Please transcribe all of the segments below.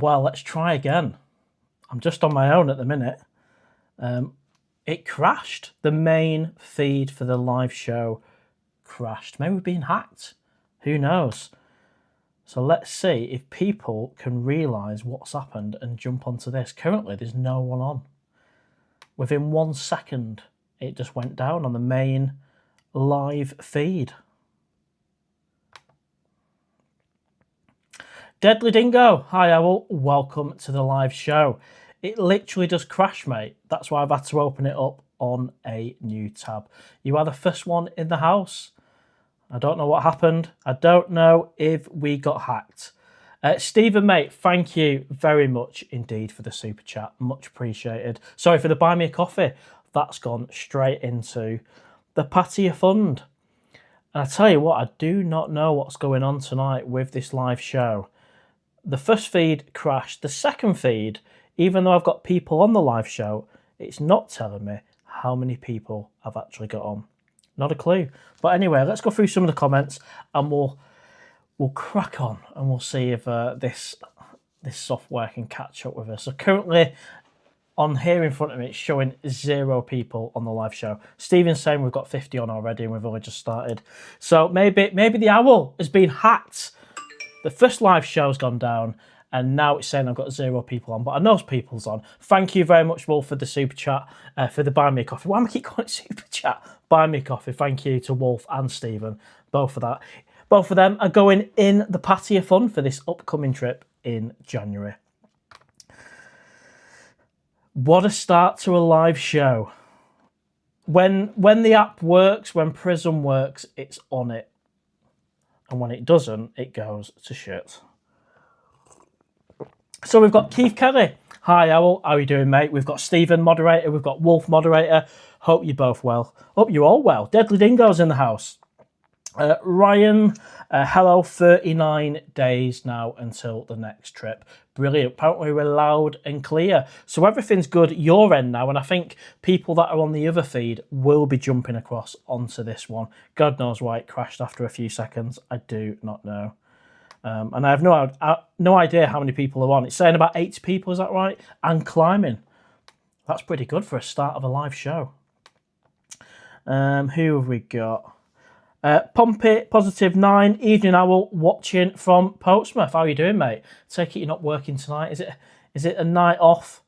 Well, let's try again. I'm just on my own at the minute. It crashed. The main feed for the live show crashed. Maybe we're being hacked. Who knows? So let's see if people can realise what's happened and jump onto this. Currently, there's no one on. Within 1 second, it just went down on the main live feed. Deadly Dingo, hi Owl, welcome to the live show. It literally just crashed, mate. That's why I've had to open it up on a new tab. You are the first one in the house. I don't know what happened. I don't know if we got hacked. Stephen, mate, thank you very much indeed for the super chat. Much appreciated. Sorry for the buy me a coffee. That's gone straight into the Pattaya fund. And I tell you what, I do not know what's going on tonight with this live show. The first feed crashed. The second feed, even though I've got people on the live show, it's not telling me how many people I've actually got on. Not a clue. But anyway, let's go through some of the comments and we'll crack on and we'll see if this software can catch up with us. So currently on here in front of me, it's showing 0 people on the live show. Stephen's saying we've got 50 on already and we've only just started. So maybe the owl has been hacked. The first live show's gone down and now it's saying I've got 0 people on, but I know people's on. Thank you very much, Wolf, for the super chat, for the buy me a coffee. Why am I keep calling it super chat? Buy me a coffee. Thank you to Wolf and Stephen, both for that. Both of them are going in the Pattaya fund for this upcoming trip in January. What a start to a live show. When the app works, when Prism works, it's on it. And when it doesn't, it goes to shit. So we've got Keith Kelly. Hi, Owl. How are you doing, mate? We've got Stephen, moderator. We've got Wolf, moderator. Hope you're both well. Hope you're all well. Deadly Dingo's in the house. Ryan, hello. 39 days now until the next trip. Brilliant. Apparently we're loud and clear. So everything's good your end now. And I think people that are on the other feed will be jumping across onto this one. God knows why it crashed after a few seconds. I do not know. And I have no idea how many people are on. It's saying about 80 people, is that right? And climbing. That's pretty good for a start of a live show. Who have we got? Pompey, positive 9, Evening Owl, watching from Portsmouth. How are you doing, mate? Take it you're not working tonight. Is it a night off?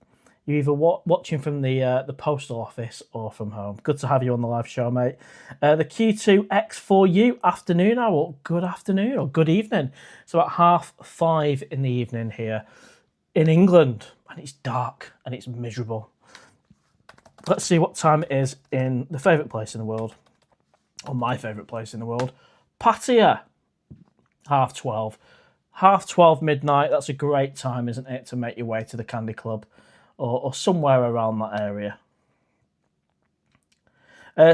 You're either watching from the postal office or from home. Good to have you on the live show, mate. The Q2X4U, afternoon Owl. Good afternoon or good evening. It's about 5:30 in the evening here in England. And it's dark and it's miserable. Let's see what time it is in the favourite place in the world. Or my favourite place in the world. Pattaya. 12:30. 12:30 midnight. That's a great time, isn't it, to make your way to the Candy Club or somewhere around that area.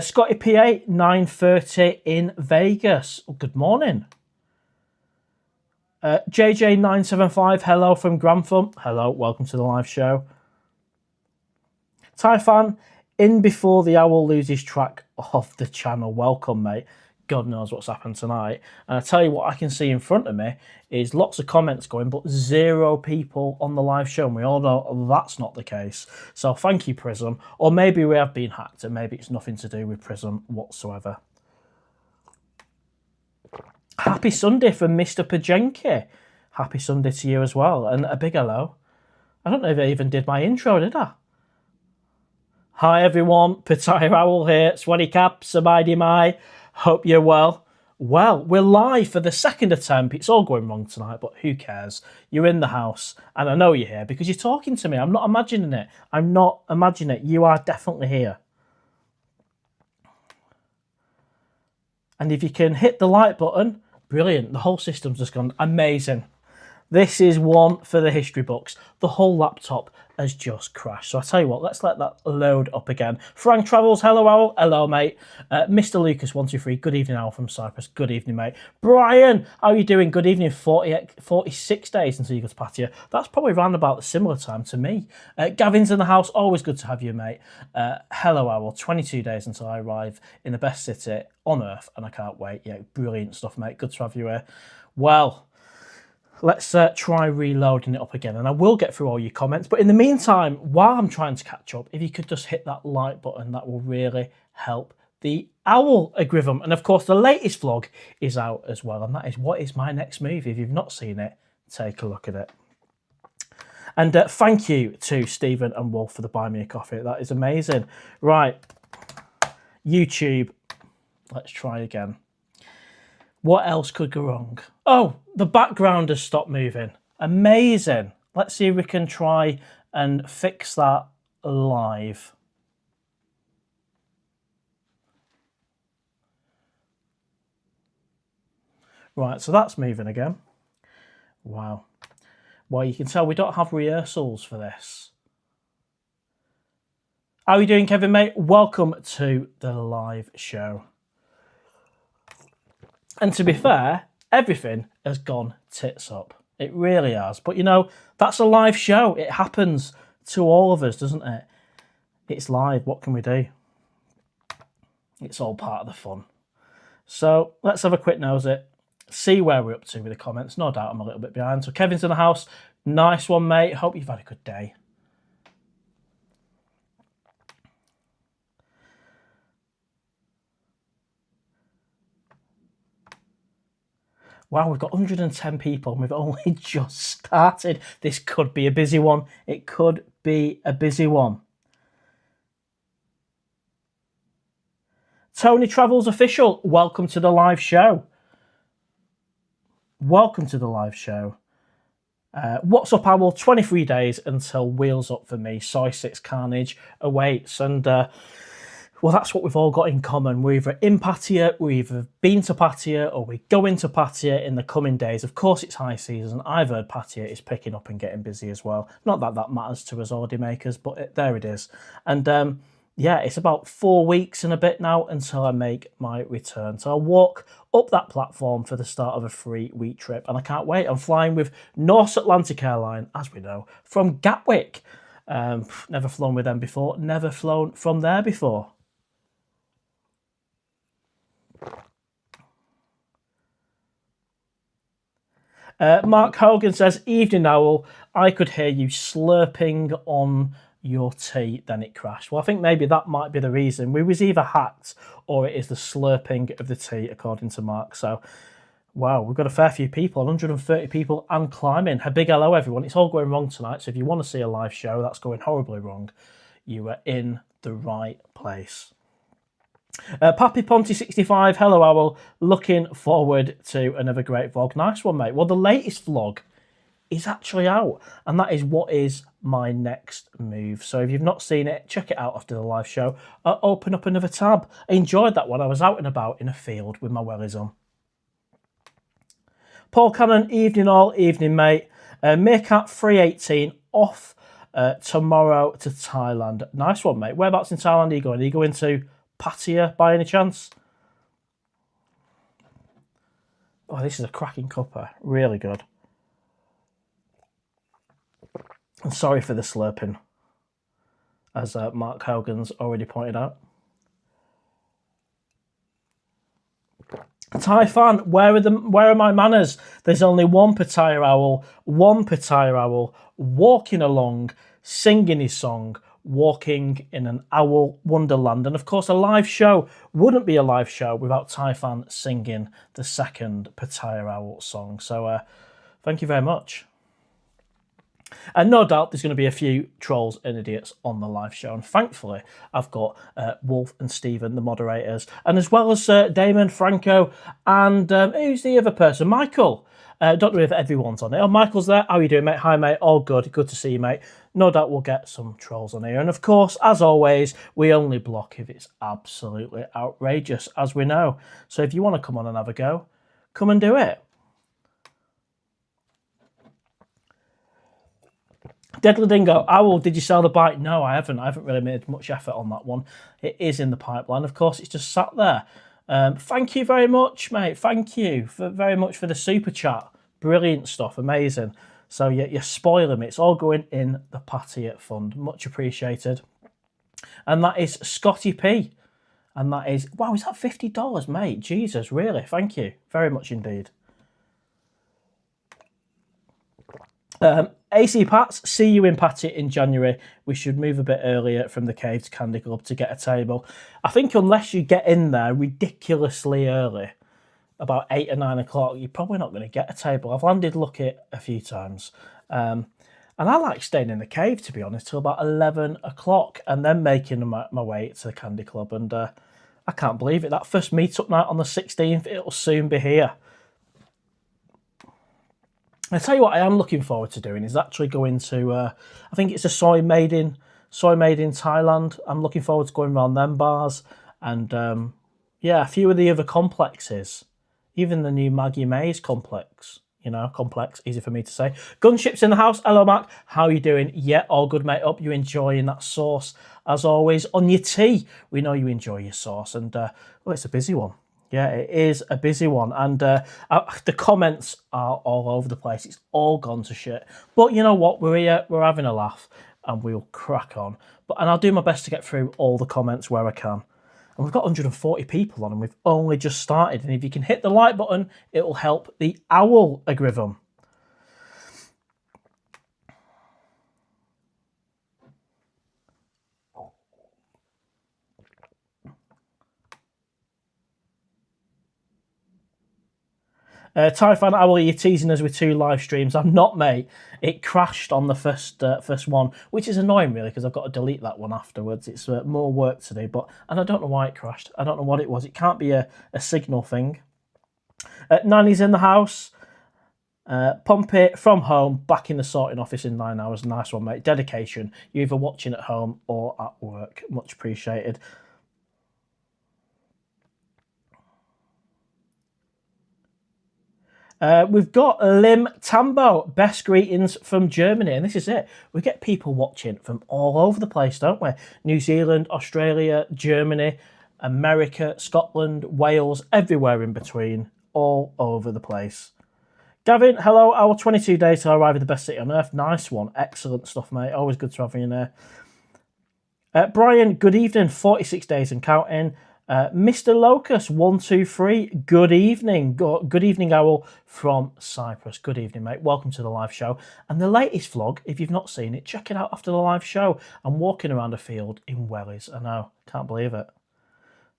Scotty PA, 9:30 in Vegas. Oh, good morning. JJ975, hello from Grantham. Hello, welcome to the live show. Typhan, in before the owl loses track of the channel. Welcome, mate. God knows what's happened tonight. And I tell you what I can see in front of me is lots of comments going, but 0 people on the live show. And we all know that's not the case. So thank you, Prism. Or maybe we have been hacked and maybe it's nothing to do with Prism whatsoever. Happy Sunday from Mr. Pajenki. Happy Sunday to you as well. And a big hello. I don't know if I even did my intro, did I? Hi everyone, PattayAWL here. Swaddy Cap, Sabaydi Mai. Hope you're well. Well, we're live for the second attempt. It's all going wrong tonight, but who cares? You're in the house, and I know you're here because you're talking to me. I'm not imagining it. I'm not imagining it. You are definitely here. And if you can hit the like button, brilliant. The whole system's just gone amazing. This is one for the history books. The whole laptop has just crashed. So I tell you what, let's let that load up again. Frank Travels, hello Owl, hello mate. Mr. Lucas 123, good evening Owl from Cyprus, good evening mate. Brian, how are you doing? Good evening. 46 days until you go to Pattaya. That's probably around about the similar time to me. Gavin's in the house, always good to have you mate. Hello Owl, 22 days until I arrive in the best city on earth and I can't wait. Yeah, brilliant stuff mate, good to have you here. Well, let's try reloading it up again, and I will get through all your comments. But in the meantime, while I'm trying to catch up, if you could just hit that like button, that will really help the owl algorithm. And of course, the latest vlog is out as well, and that is what is my next move. If you've not seen it, take a look at it. And thank you to Stephen and Wolf for the Buy Me a Coffee. That is amazing. Right, YouTube, let's try again. What else could go wrong? Oh, the background has stopped moving. Amazing. Let's see if we can try and fix that live. Right, so that's moving again. Wow. Well, you can tell we don't have rehearsals for this. How are you doing, Kevin, mate? Welcome to the live show. And to be fair, everything has gone tits up. It really has. But, you know, that's a live show. It happens to all of us, doesn't it? It's live. What can we do? It's all part of the fun. So let's have a quick nose at see where we're up to with the comments. No doubt I'm a little bit behind. So Kevin's in the house. Nice one, mate. Hope you've had a good day. Wow, we've got 110 people and we've only just started. This could be a busy one. It could be a busy one. Tony Travels Official, welcome to the live show. Welcome to the live show. What's up, Owl? 23 days until Wheels Up for me. Soy 6 Carnage awaits. And, well, that's what we've all got in common. We're either in Pattaya, we've either been to Pattaya, or we go into Pattaya in the coming days. Of course, it's high season. I've heard Pattaya is picking up and getting busy as well. Not that that matters to us order makers, but there it is. And, yeah, it's about 4 weeks and a bit now until I make my return. So I'll walk up that platform for the start of a 3-week trip, and I can't wait. I'm flying with North Atlantic Airline, as we know, from Gatwick. Never flown with them before, never flown from there before. Mark Hogan says, evening owl, I could hear you slurping on your tea, then it crashed. Well, I think maybe that might be the reason. We was either hacked or it is the slurping of the tea, according to Mark. So, wow, we've got a fair few people, 130 people and climbing. A big hello, everyone. It's all going wrong tonight, so if you want to see a live show that's going horribly wrong, you are in the right place. Pappy Ponty 65, hello Owl, looking forward to another great vlog. Nice one, mate. Well, the latest vlog is actually out, and that is what is my next move. So if you've not seen it, check it out after the live show. I'll open up another tab. I enjoyed that one. I was out and about in a field with my wellies on. Paul Cannon, evening all, evening mate. Meerkat 318 off tomorrow to Thailand. Nice one, mate. Whereabouts in Thailand are you going? Are you going to Pattaya by any chance? Oh, this is a cracking cuppa. Really good. And sorry for the slurping, as Mark Hogan's already pointed out. Thai fan, where are my manners? There's only one Pattaya owl walking along, singing his song, walking in an owl wonderland. And of course, a live show wouldn't be a live show without Thai fan singing the second Pattaya owl song. So thank you very much. And no doubt there's going to be a few trolls and idiots on the live show. And thankfully, I've got Wolf and Stephen, the moderators, and as well as Damon, Franco, and who's the other person? Michael. Don't know if everyone's on it. Oh, Michael's there. How are you doing, mate? Hi, mate. All good. Good to see you, mate. No doubt we'll get some trolls on here. And of course, as always, we only block if it's absolutely outrageous, as we know. So if you want to come on and have a go, come and do it. Deadly Dingo, Owl, did you sell the bike? No, I haven't. I haven't really made much effort on that one. It is in the pipeline. Of course, it's just sat there. Thank you very much, mate. Thank you very much for the super chat. Brilliant stuff. Amazing. So you're spoiling me. It's all going in the Pattaya fund. Much appreciated. And that is Scotty P. And that is, wow, is that $50, mate? Jesus, really? Thank you very much indeed. AC Pats, see you in Pattaya in January. We should move a bit earlier from the cave to Candy Club to get a table. I think unless you get in there ridiculously early, about 8 or 9 o'clock, you're probably not going to get a table. I've landed lucky a few times. And I like staying in the cave, to be honest, till about 11 o'clock and then making my way to the Candy Club. And I can't believe it. That first meetup night on the 16th, it'll soon be here. I tell you what I am looking forward to doing is actually going to, I think it's a soy made in Thailand. I'm looking forward to going around them bars. And yeah, a few of the other complexes. Even the new Maggie Mays complex. You know, complex, easy for me to say. Gunships in the house. Hello, Mac. How are you doing? Yeah, all good, mate. Hope you're enjoying that sauce. As always, on your tea. We know you enjoy your sauce. And, well, it's a busy one. Yeah, it is a busy one. And the comments are all over the place. It's all gone to shit. But you know what? We're here. We're having a laugh. And we'll crack on. And I'll do my best to get through all the comments where I can. And we've got 140 people on and we've only just started. And if you can hit the like button, it will help the owl algorithm. Typhon Owl, you're teasing us with 2 live streams. I'm not, mate. It crashed on the first one, which is annoying, really, because I've got to delete that one afterwards. It's more work to do, and I don't know why it crashed. I don't know what it was. It can't be a signal thing. Nanny's in the house. Pump it from home, back in the sorting office in 9 hours. Nice one, mate. Dedication. You're either watching at home or at work. Much appreciated. We've got Lim Tambo, best greetings from Germany, and this is it. We get people watching from all over the place, don't we? New Zealand, Australia, Germany, America, Scotland, Wales, everywhere in between, all over the place. Gavin, hello. Our 22 days to arrive at the best city on earth. Nice one. Excellent stuff, mate. Always good to have you in there. Brian, good evening. 46 days and counting. Mr. Locust 123, good evening. Good evening, Owl from Cyprus. Good evening, mate. Welcome to the live show. And the latest vlog, if you've not seen it, check it out after the live show. I'm walking around a field in Wellies. I know, can't believe it.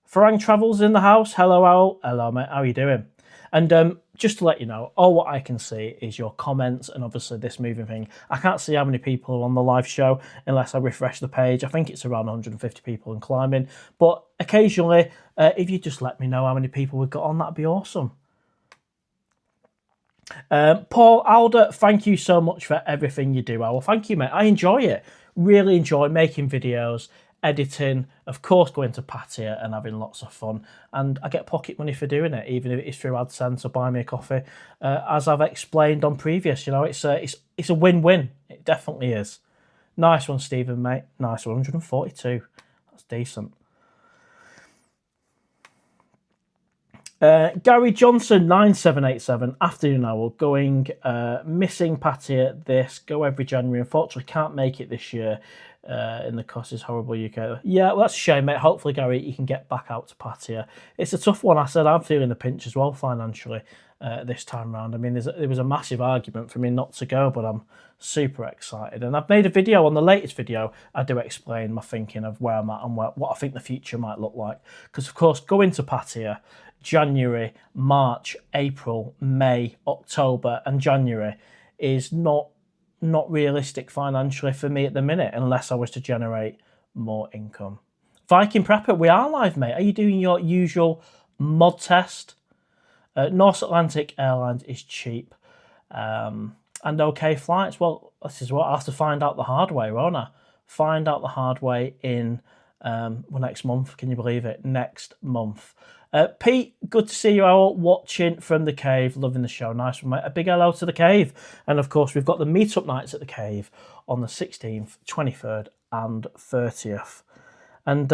Farang Travels in the house. Hello, Owl. Hello, mate. How are you doing? And just to let you know, all what I can see is your comments and obviously this moving thing. I can't see how many people are on the live show unless I refresh the page. I think it's around 150 people and climbing. But occasionally, if you just let me know how many people we've got on, that'd be awesome. Paul Alder, thank you so much for everything you do, Owl. Thank you, mate. I enjoy it. Really enjoy making videos, editing, of course going to Pattaya and having lots of fun, and I get pocket money for doing it, even if it's through AdSense or buy me a coffee. As I've explained on previous, you know, it's a win-win. It definitely is. Nice one, Stephen, mate. Nice one. 142. That's decent. Gary Johnson 9787, afternoon owl, going missing Pattaya this, go every January. Unfortunately can't make it this year. In the cost is horrible UK. Yeah, well, that's a shame, mate. Hopefully, Gary, you can get back out to Pattaya. It's a tough one. I said I'm feeling the pinch as well financially this time round. I mean, there was a massive argument for me not to go, but I'm super excited. And I've made a video on the latest video. I do explain my thinking of where I'm at and what I think the future might look like. Because, of course, going to Pattaya, January, March, April, May, October, and January is not realistic financially for me at the minute unless I was to generate more income. Viking Prepper, we are live, mate. Are you doing your usual mod test? North Atlantic Airlines is cheap and okay flights. Well, this is what I have to find out the hard way, won't I? Find out the hard way in next month. Can you believe it? Next month. Pete, good to see you all watching from the cave. Loving the show. Nice one, mate. A big hello to the cave. And of course, we've got the meetup nights at the cave on the 16th, 23rd, and 30th. And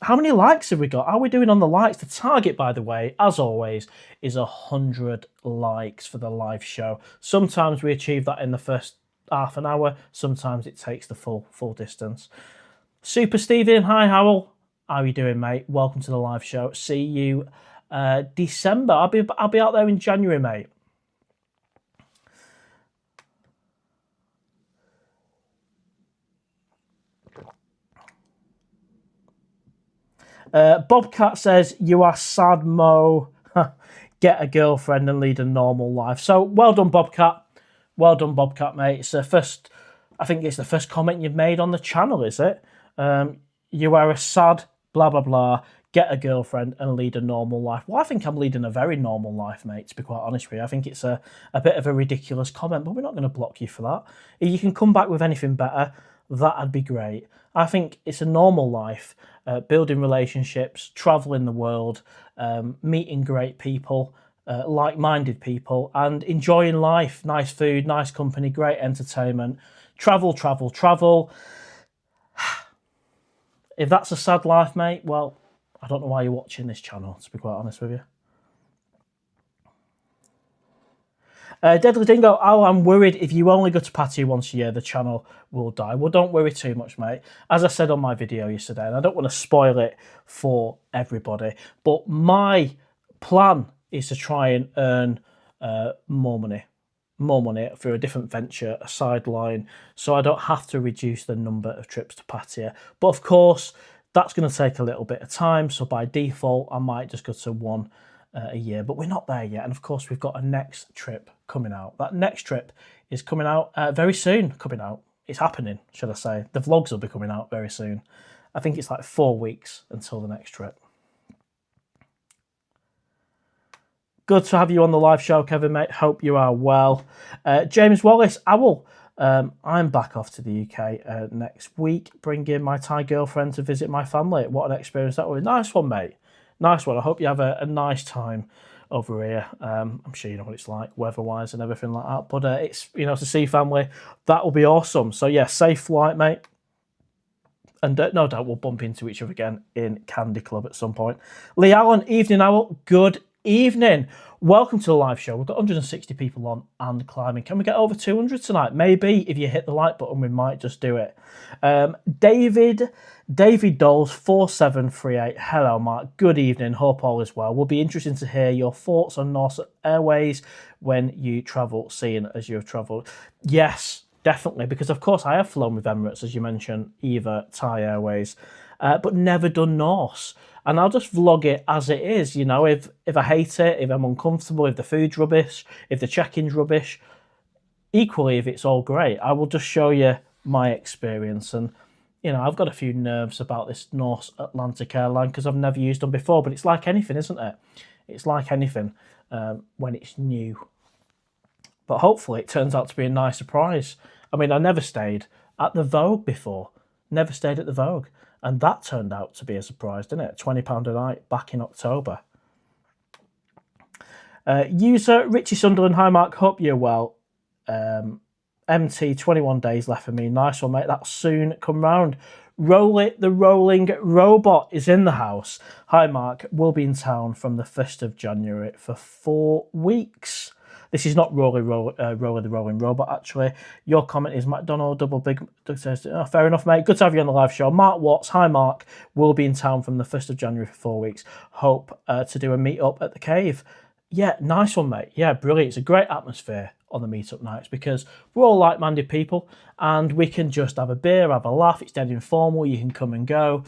how many likes have we got? How are we doing on the likes? The target, by the way, as always, is 100 likes for the live show. Sometimes we achieve that in the first half an hour. Sometimes it takes the full distance. Super Steven, hi, Howell. How are you doing, mate? Welcome to the live show. See you December. I'll be out there in January, mate. Bobcat says, you are sad, Mo. Get a girlfriend and lead a normal life. So well done, Bobcat. Well done, Bobcat, mate. It's the first, I think it's the first comment you've made on the channel, is it? You are a sad, blah, blah, blah. Get a girlfriend and lead a normal life. Well, I think I'm leading a very normal life, mate, to be quite honest with you. I think it's a bit of a ridiculous comment, but we're not going to block you for that. If you can come back with anything better, that'd be great. I think it's a normal life, building relationships, traveling the world, meeting great people, like-minded people, and enjoying life. Nice food, nice company, great entertainment. Travel, travel, travel. If that's a sad life, mate, well, I don't know why you're watching this channel, to be quite honest with you. Deadly Dingo, oh, I'm worried if you only go to Pattaya once a year, the channel will die. Well, don't worry too much, mate. As I said on my video yesterday, and I don't want to spoil it for everybody, but my plan is to try and earn more money through a different venture, a sideline, so I don't have to reduce the number of trips to Pattaya. But of course, that's going to take a little bit of time, so by default, I might just go to one a year, but we're not there yet. And of course, we've got a next trip coming out. That next trip is coming out very soon. It's happening, should I say. The vlogs will be coming out very soon. I think it's like 4 weeks until the next trip. Good to have you on the live show, Kevin, mate. Hope you are well. James Wallace, Owl. I'm back off to the UK next week, bringing my Thai girlfriend to visit my family. What an experience that was. Nice one, mate. Nice one. I hope you have a nice time over here. I'm sure you know what it's like weather-wise and everything like that. But it's, you know, to see family, that will be awesome. So, yeah, safe flight, mate. And no doubt we'll bump into each other again in Candy Club at some point. Lee Allen, evening, Owl. Good evening. Welcome to the live show. We've got 160 people on and climbing. Can we get over 200 tonight? Maybe if you hit the like button, we might just do it. David Doles 4738. Hello, Mark. Good evening. Hope all is well. Will be interesting to hear your thoughts on Norse Airways when you travel, seeing as you have travelled. Yes, definitely, because of course I have flown with Emirates, as you mentioned, either Thai Airways, but never done Norse. And I'll just vlog it as it is, you know, if I hate it, if I'm uncomfortable, if the food's rubbish, if the check-in's rubbish. Equally, if it's all great, I will just show you my experience. And, you know, I've got a few nerves about this Norse Atlantic airline because I've never used them before, but it's like anything, isn't it? It's like anything when it's new. But hopefully it turns out to be a nice surprise. I mean, I never stayed at the Vogue before. Never stayed at the Vogue. And that turned out to be a surprise, didn't it? £20 a night back in October. User Richie Sunderland, hi Mark, hope you're well. MT, 21 days left for me. Nice one, mate. That'll soon come round. Roll it, the rolling robot is in the house. Hi Mark, we'll be in town from the 1st of January for 4 weeks. This is not Roller the Rolling Robot, actually. Your comment is McDonald, double big. Oh, fair enough, mate. Good to have you on the live show. Mark Watts, hi, Mark. We'll be in town from the 1st of January for 4 weeks. Hope to do a meet-up at the cave. Yeah, nice one, mate. Yeah, brilliant. It's a great atmosphere on the meet-up nights because we're all like-minded people and we can just have a beer, have a laugh. It's dead informal. You can come and go.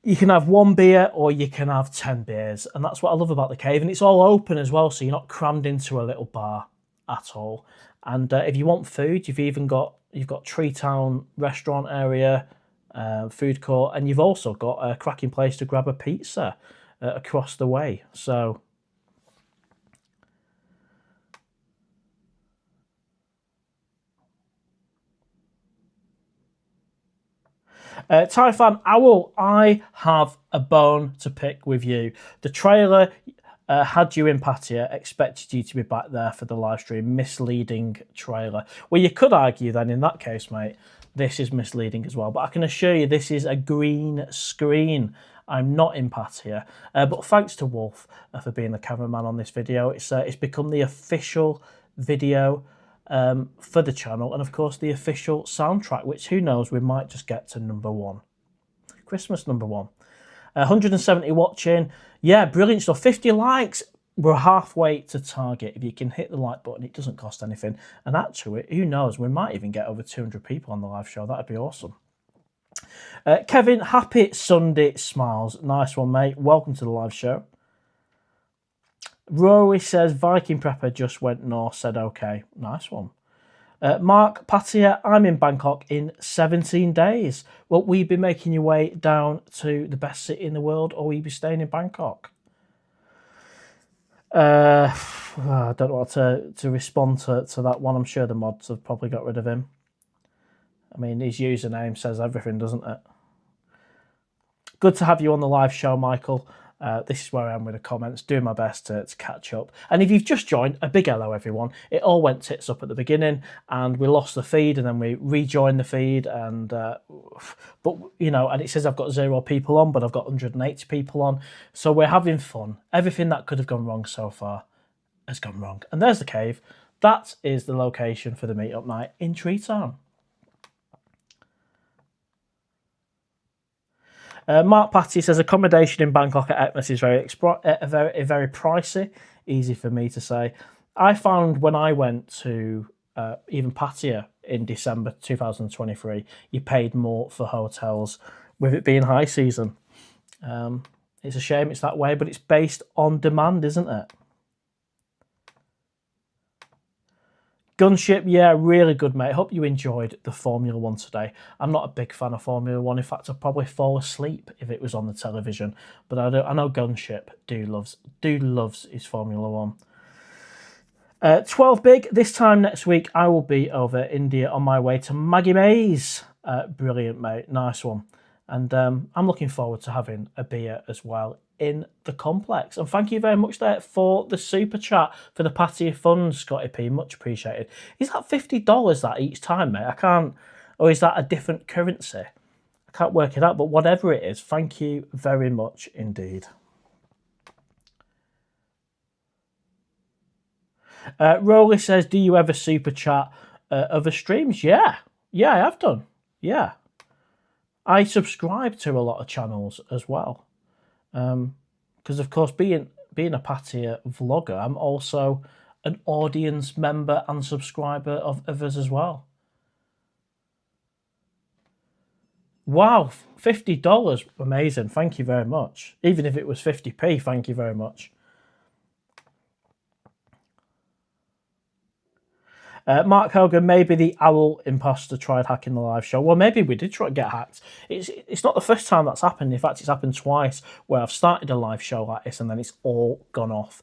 You can have 1 beer or you can have 10 beers. And that's what I love about the cave. And it's all open as well, so you're not crammed into a little bar at all. And if you want food, you've got Tree Town restaurant area, food court, and you've also got a cracking place to grab a pizza across the way. So Thai fan Owl, I have a bone to pick with you. The trailer had you in Pattaya, expected you to be back there for the live stream. Misleading trailer. Well, you could argue then in that case, mate, this is misleading as well. But I can assure you this is a green screen. I'm not in Pattaya. But thanks to Wolf for being the cameraman on this video. It's become the official video for the channel, and of course the official soundtrack, which who knows, we might just get to #1, Christmas #1. 170 watching. Yeah, brilliant stuff. 50 likes. We're halfway to target. If you can hit the like button, it doesn't cost anything, and actually, who knows, we might even get over 200 people on the live show. That'd be awesome. Kevin, happy Sunday smiles. Nice one, mate. Welcome to the live show. Rory says, Viking Prepper just went north, said okay. Nice one. Mark, Pattaya, I'm in Bangkok in 17 days. Will you be making your way down to the best city in the world, or will you be staying in Bangkok? I don't know what to respond to that one. I'm sure the mods have probably got rid of him. I mean, his username says everything, doesn't it? Good to have you on the live show, Michael. This is where I am with the comments, doing my best to catch up. And if you've just joined, a big hello, everyone. It all went tits up at the beginning, and we lost the feed, and then we rejoined the feed, and but you know, and it says I've got 0 people on, but I've got 180 people on, so we're having fun. Everything that could have gone wrong so far has gone wrong. And there's the cave. That is the location for the meetup night in Treetown. Mark Patty says accommodation in Bangkok at Ekmas is very pricey. Easy for me to say. I found when I went to even Pattaya in December 2023, you paid more for hotels with it being high season. It's a shame it's that way, but it's based on demand, isn't it? Gunship, yeah, really good, mate. Hope you enjoyed the Formula One today. I'm not a big fan of Formula One. In fact, I'd probably fall asleep if it was on the television. But I know Gunship loves his Formula One. 12 big. This time next week, I will be over India on my way to Maggie Mays. Brilliant, mate. Nice one. And I'm looking forward to having a beer as well in the complex. And thank you very much there for the super chat for the Pattaya Fund, Scotty P. Much appreciated. Is that $50 that each time, mate? I can't, or is that a different currency? I can't work it out, but whatever it is, thank you very much indeed. Rolly says, do you ever super chat other streams? Yeah, I have done. Yeah. I subscribe to a lot of channels as well. Because of course, being a Pattaya vlogger, I'm also an audience member and subscriber of others as well. Wow, $50, amazing! Thank you very much. Even if it was 50p, thank you very much. Mark Hogan, maybe the Owl imposter tried hacking the live show. Well, maybe we did try to get hacked. It's not the first time that's happened. In fact, it's happened twice where I've started a live show like this and then it's all gone off.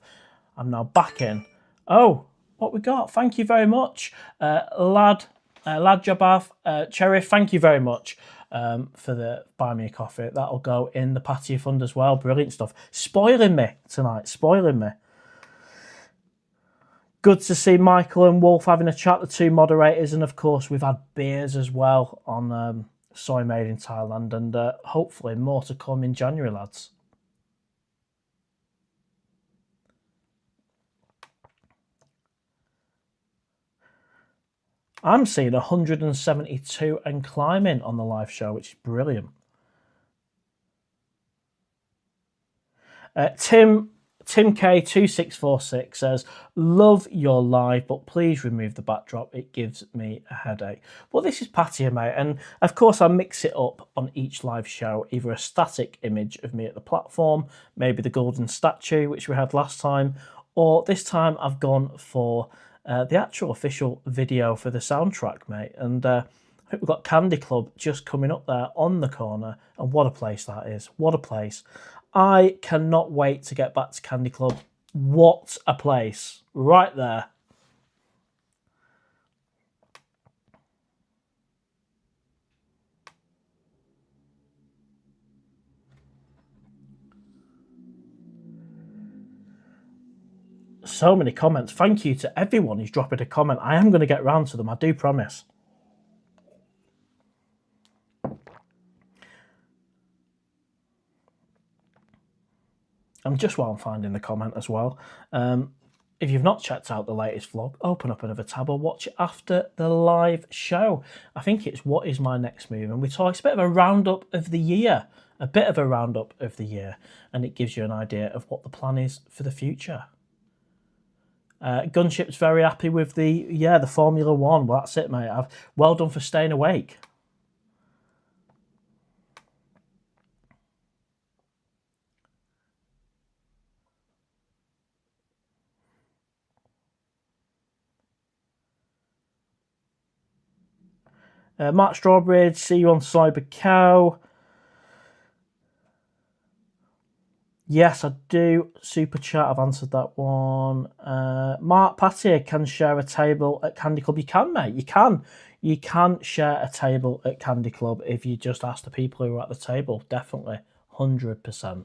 I'm now back in. Oh, what we got? Thank you very much. Lad Jabav, Cherry, thank you very much for the buy me a coffee. That'll go in the Pattaya Fund as well. Brilliant stuff. Spoiling me tonight, spoiling me. Good to see Michael and Wolf having a chat, the two moderators, and of course we've had beers as well on Soy Made in Thailand, and hopefully more to come in January, lads. I'm seeing 172 and climbing on the live show, which is brilliant. Tim K2646 says, love your live, but please remove the backdrop. It gives me a headache. Well, this is Pattaya, mate. And of course, I mix it up on each live show, either a static image of me at the platform, maybe the golden statue, which we had last time, or this time I've gone for the actual official video for the soundtrack, mate. And I think we've got Candy Club just coming up there on the corner. And what a place that is. What a place. I cannot wait to get back to Candy Club. What a place. Right there. So many comments. Thank you to everyone who's dropping a comment. I am going to get round to them, I do promise. And just while I'm finding the comment as well, if you've not checked out the latest vlog, open up another tab or watch it after the live show. I think it's What Is My Next Move? And we talk, it's a bit of a roundup of the year. And it gives you an idea of what the plan is for the future. Gunship's very happy with the Formula One. Well, that's it, mate. Well done for staying awake. Mark Strawbridge, see you on Cyber Cow. Yes, I do. Super chat, I've answered that one. Mark Pattaya can share a table at Candy Club. You can, mate. You can. You can share a table at Candy Club if you just ask the people who are at the table. Definitely. 100%.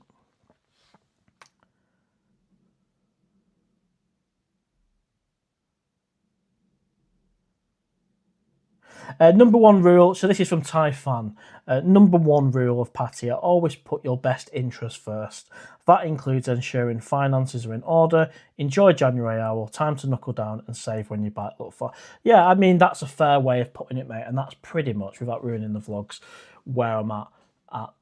Number one rule, so this is from Thai Fan. Number one rule of Pattaya, always put your best interest first. That includes ensuring finances are in order, enjoy January Owl, time to knuckle down and save when you bite look for. Yeah, I mean, that's a fair way of putting it, mate, and that's pretty much, without ruining the vlogs, where I'm at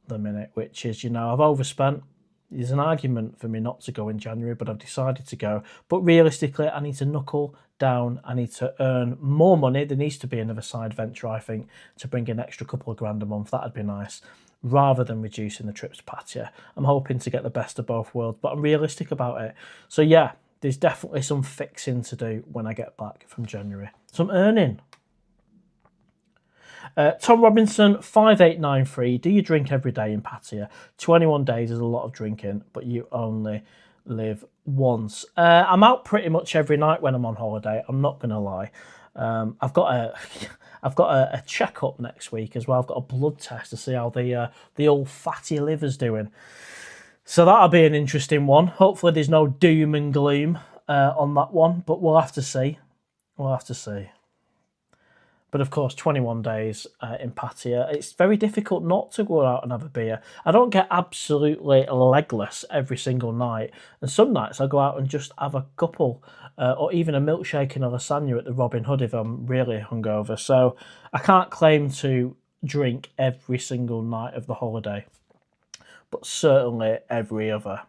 the minute, which is, I've overspent. There's an argument for me not to go in January, but I've decided to go. But realistically, I need to knuckle down. I need to earn more money. There needs to be another side venture, I think, to bring an extra couple of grand a month. That'd be nice, rather than reducing the trips to Pattaya. I'm hoping to get the best of both worlds, but I'm realistic about it. So yeah, there's definitely some fixing to do when I get back from January. Some earning. Tom Robinson, 5893. Do you drink every day in Pattaya? 21 days is a lot of drinking, but you only live once. I'm out pretty much every night when I'm on holiday. I'm not going to lie. I've got a checkup next week as well. I've got a blood test to see how the old fatty liver's doing. So that'll be an interesting one. Hopefully there's no doom and gloom on that one, but we'll have to see. We'll have to see. But of course, 21 days in Pattaya, it's very difficult not to go out and have a beer. I don't get absolutely legless every single night. And some nights I go out and just have a couple, or even a milkshake and a lasagna at the Robin Hood if I'm really hungover. So I can't claim to drink every single night of the holiday, but certainly every other.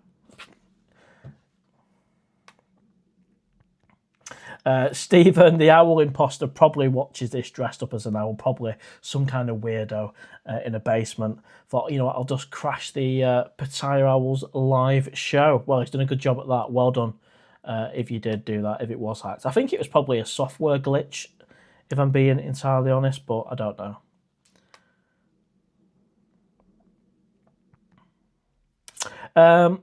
Stephen, the owl imposter, probably watches this dressed up as an owl, probably some kind of weirdo in a basement. Thought, you know what, I'll just crash the PattayAwl's live show. Well, he's done a good job at that. Well done if you did do that, if it was hacked. I think it was probably a software glitch, if I'm being entirely honest, but I don't know.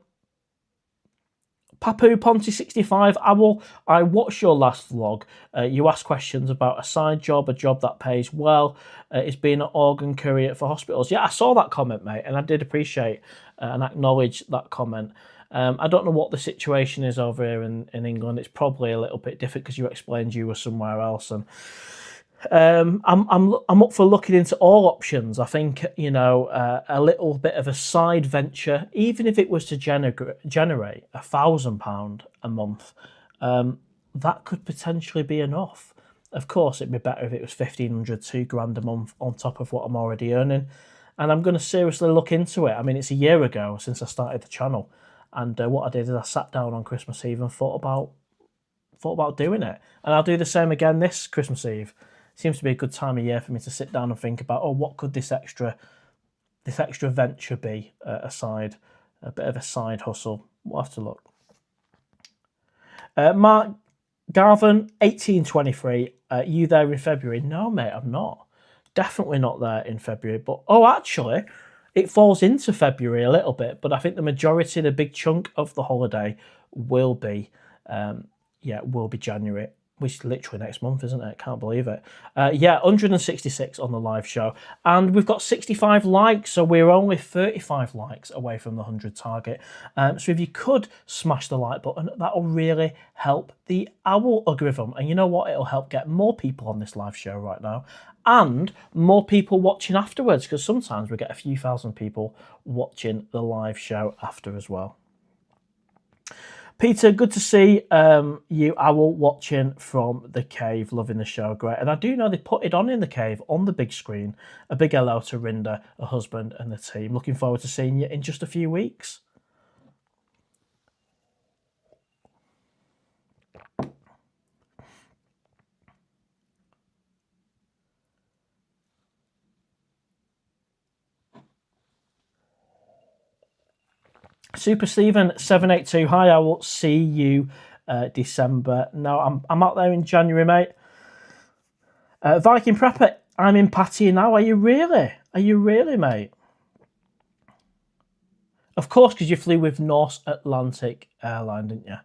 Papu Ponty65, Owl, I watched your last vlog. You asked questions about a side job, a job that pays well. It's being an organ courier for hospitals. Yeah, I saw that comment, mate, and I did appreciate and acknowledge that comment. I don't know what the situation is over here in England. It's probably a little bit different because you explained you were somewhere else, and I'm up for looking into all options. I think, you know, a little bit of a side venture, even if it was to generate £1,000 a month, that could potentially be enough. Of course, it'd be better if it was 1,500, £2,000 a month on top of what I'm already earning. And I'm going to seriously look into it. I mean, it's a year ago since I started the channel, and what I did is I sat down on Christmas Eve and thought about doing it. And I'll do the same again this Christmas Eve. Seems to be a good time of year for me to sit down and think about, oh, what could this extra venture be, a bit of a side hustle. We'll have to look. Mark Garvin, 1823. You there in February? No, mate, I'm not. Definitely not there in February. But actually, it falls into February a little bit. But I think the majority, the big chunk of the holiday, will be January. Which is literally next month, isn't it? Can't believe it. 166 on the live show. And we've got 65 likes, so we're only 35 likes away from the 100 target. So if you could smash the like button, that'll really help the owl algorithm. And you know what? It'll help get more people on this live show right now. And more people watching afterwards, because sometimes we get a few thousand people watching the live show after as well. Peter, good to see you, Owl, watching from the cave, loving the show, great. And I do know they put it on in the cave, on the big screen. A big hello to Rinda, her husband, and the team. Looking forward to seeing you in just a few weeks. Super Stephen 782. Hi, I will see you December. No, I'm out there in January, mate. Viking Prepper I'm in Pattaya now. Are you really? Are you really, mate? Of course, because you flew with Norse Atlantic Airline, didn't you?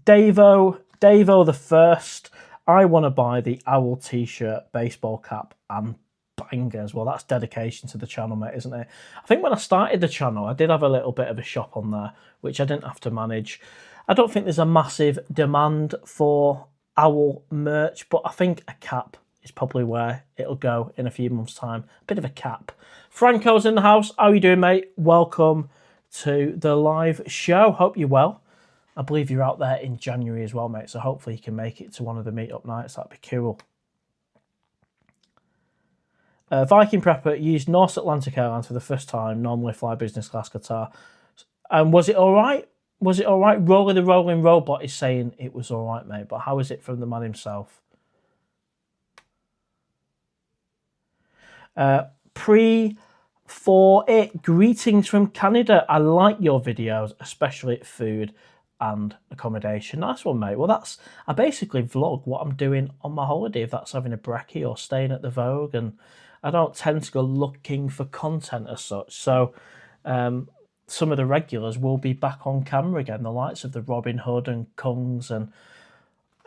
Davo the First. I want to buy the Owl t-shirt, baseball cap, and bangers. Well, that's dedication to the channel, mate, isn't it? I think when I started the channel, I did have a little bit of a shop on there, which I didn't have to manage. I don't think there's a massive demand for Owl merch, but I think a cap is probably where it'll go in a few months' time. A bit of a cap. Franco's in the house. How are you doing, mate? Welcome to the live show. Hope you're well. I believe you're out there in January as well, mate, so hopefully you can make it to one of the meetup nights. That'd be cool. Viking Prepper used Norse Atlantic Airlines for the first time, normally fly business class Qatar. And was it all right? Was it all right? Rolly the Rolling Robot is saying it was all right, mate, but how is it from the man himself? For it, greetings from Canada. I like your videos, especially food and accommodation. Nice one, mate. Well, I basically vlog what I'm doing on my holiday, if that's having a brekkie or staying at the Vogue, and I don't tend to go looking for content as such. So some of the regulars will be back on camera again, the likes of the Robin Hood and Kungs, and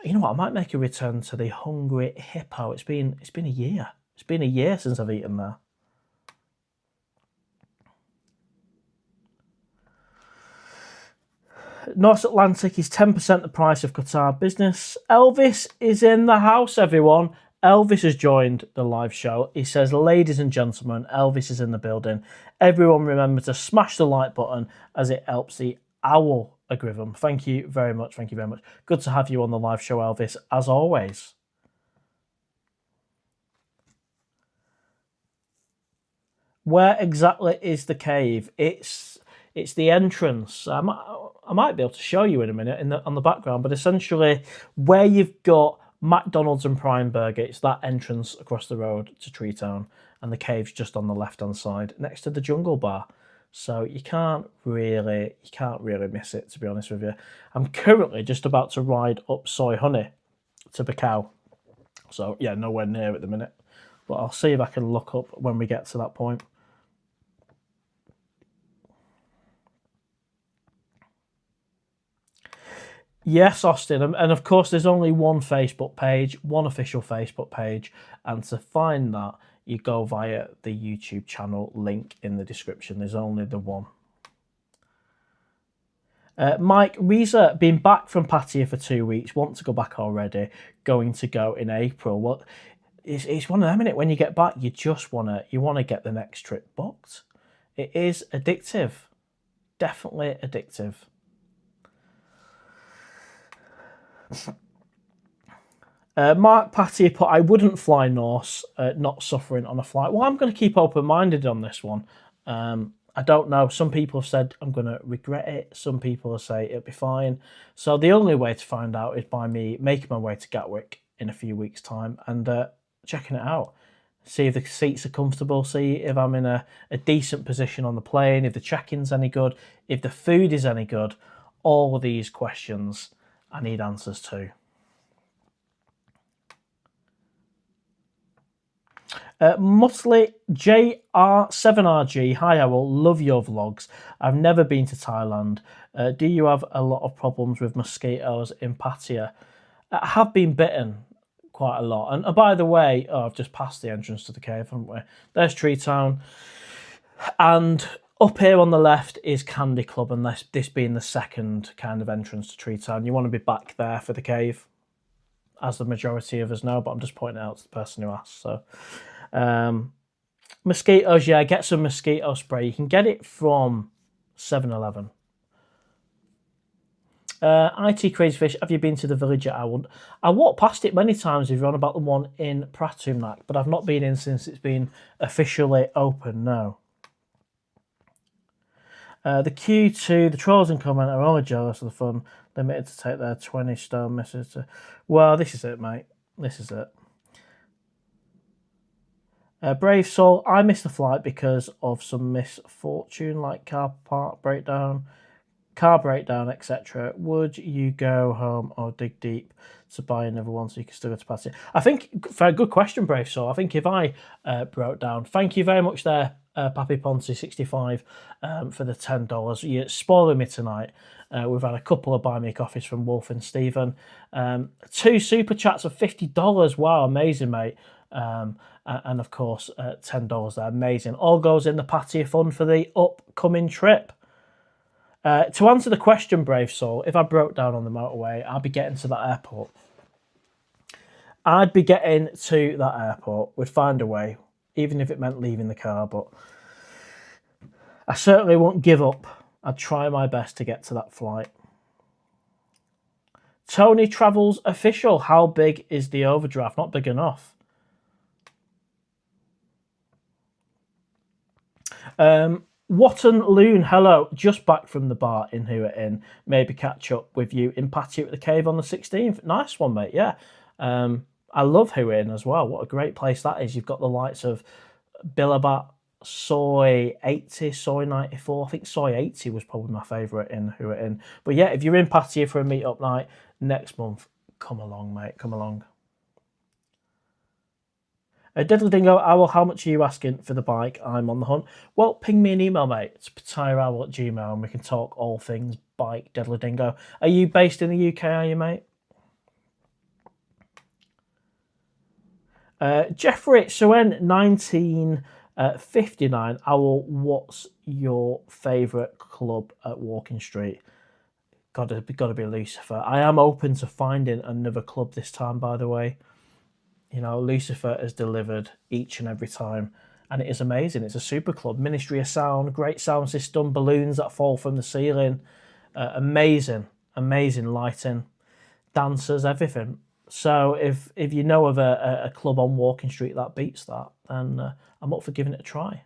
you know what, I might make a return to the Hungry Hippo. It's been a year. It's been a year since I've eaten there. North Atlantic is 10% the price of Qatar business. Elvis is in the house, everyone. Elvis has joined the live show. He says, ladies and gentlemen, Elvis is in the building. Everyone remember to smash the like button as it helps the owl algorithm. Thank you very much. Thank you very much. Good to have you on the live show, Elvis, as always. Where exactly is the cave? It's the entrance. I might be able to show you in a minute on the background, but essentially where you've got McDonald's and Prime Burger, it's that entrance across the road to Tree Town, and the cave's just on the left-hand side next to the Jungle Bar. So you can't really miss it, to be honest with you. I'm currently just about to ride up Soy Honey to Macau. So yeah, nowhere near at the minute, but I'll see if I can look up when we get to that point. Yes, Austin, and of course there's only one Facebook page, one official Facebook page, and to find that you go via the YouTube channel link in the description. There's only the one. Mike Reza, been back from Pattaya for 2 weeks, want to go back already, going to go in April. Well, it's one of them, innit? When you get back, you just want to get the next trip booked. It is addictive, definitely addictive. Mark Pattaya put, I wouldn't fly Norse, not suffering on a flight. Well, I'm going to keep open-minded on this one. I don't know. Some people have said I'm going to regret it. Some people say it'll be fine. So the only way to find out is by me making my way to Gatwick in a few weeks' time and checking it out. See if the seats are comfortable, see if I'm in a decent position on the plane, if the check-in's any good, if the food is any good. All of these questions I need answers to. Mutley JR7RG, hi Owl, love your vlogs. I've never been to Thailand. Do you have a lot of problems with mosquitoes in Pattaya? I have been bitten quite a lot. And by the way, I've just passed the entrance to the cave, haven't we? There's Tree Town. And up here on the left is Candy Club, and this being the second kind of entrance to Tree Town. You want to be back there for the cave, as the majority of us know, but I'm just pointing out to the person who asked. So, mosquitoes, yeah, get some mosquito spray. You can get it from 7-Eleven. IT Crazy Fish, have you been to the village at Owl? I walked past it many times if you're on about the one in Pratumnak, but I've not been in since it's been officially open, no. The Q2, the trolls and comment are only jealous of the fun, limited to take their 20-stone misses to... Well, this is it, mate. This is it. Brave Soul, I missed the flight because of some misfortune, like car park breakdown. car breakdown, etc., would you go home or dig deep to buy another one so you can still go to Pattaya? I think, fair, good question, Brave Soul. I think if I broke down, thank you very much there, Pappy Ponzi 65 for the $10. You're spoiling me tonight. We've had a couple of buy me coffees from Wolf and Stephen. 2 super chats of $50. Wow, amazing, mate. And of course, $10 there, amazing. All goes in the Pattaya fund for the upcoming trip. To answer the question, Brave Soul, if I broke down on the motorway, I'd be getting to that airport. We'd find a way, even if it meant leaving the car, but I certainly won't give up. I'd try my best to get to that flight. Tony Travels Official, how big is the overdraft? Not big enough. Watton Loon, hello. Just back from the bar in Hua Inn. Maybe catch up with you in Pattaya at the cave on the 16th. Nice one, mate. Yeah. I love Hua Inn as well. What a great place that is. You've got the likes of Billabat, Soy 80, Soy 94. I think Soy 80 was probably my favourite in Hua Inn. But yeah, if you're in Pattaya for a meet-up night next month, come along, mate. Come along. Diddly Dingo Owl, how much are you asking for the bike? I'm on the hunt. Well, ping me an email, mate. It's pattayaowl@gmail.com and we can talk all things bike, Diddly Dingo. Are you based in the UK, are you, mate? Jeffrey Suen, 1959. Owl, what's your favourite club at Walking Street? Gotta be Lucifer. I am open to finding another club this time, by the way. You know, Lucifer has delivered each and every time, and it is amazing. It's a super club. Ministry of Sound, great sound system, balloons that fall from the ceiling. Amazing lighting, dancers, everything. So if you know of a club on Walking Street that beats that, then I'm up for giving it a try.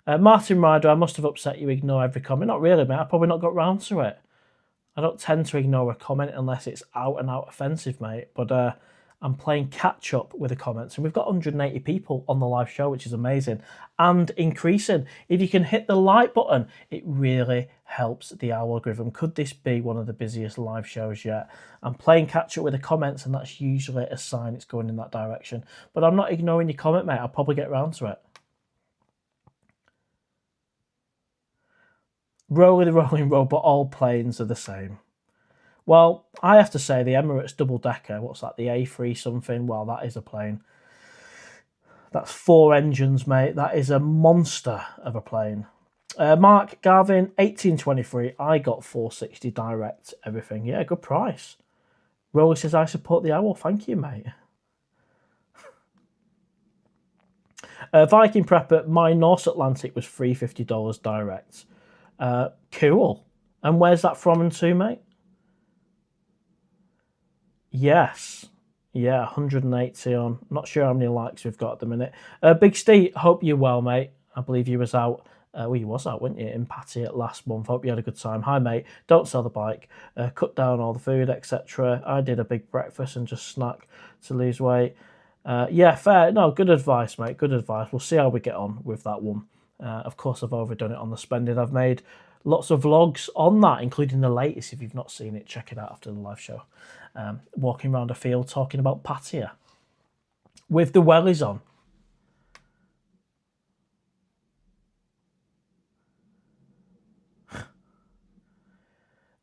Martin Ryder, I must have upset you. Ignore every comment. Not really, mate. I've probably not got round to it. I don't tend to ignore a comment unless it's out and out offensive, mate. But I'm playing catch up with the comments, and we've got 180 people on the live show, which is amazing and increasing. If you can hit the like button, it really helps the algorithm. Could this be one of the busiest live shows yet? I'm playing catch up with the comments, and that's usually a sign it's going in that direction. But I'm not ignoring your comment, mate. I'll probably get around to it. Roll with the rolling road, but all planes are the same. Well, I have to say the Emirates double-decker, what's that, the A3 something? Well, that is a plane. That's 4 engines, mate. That is a monster of a plane. Mark Garvin, 1823. I got 460 direct, everything. Yeah, good price. Rolly says, I support the Owl. Thank you, mate. Viking Prepper, my North Atlantic was $350 direct. Cool. And where's that from and to, mate? Yes. Yeah, 180 on. Not sure how many likes we've got at the minute. Big Steve, hope you're well, mate. I believe you was out. Well, you was out, weren't you, in Pattaya last month. Hope you had a good time. Hi, mate. Don't sell the bike. Cut down all the food, etc. I did a big breakfast and just snack to lose weight. Yeah, fair. No, good advice, mate. Good advice. We'll see how we get on with that one. Of course, I've overdone it on the spending. I've made lots of vlogs on that, including the latest. If you've not seen it, check it out after the live show. Walking around a field talking about Pattaya with the wellies on.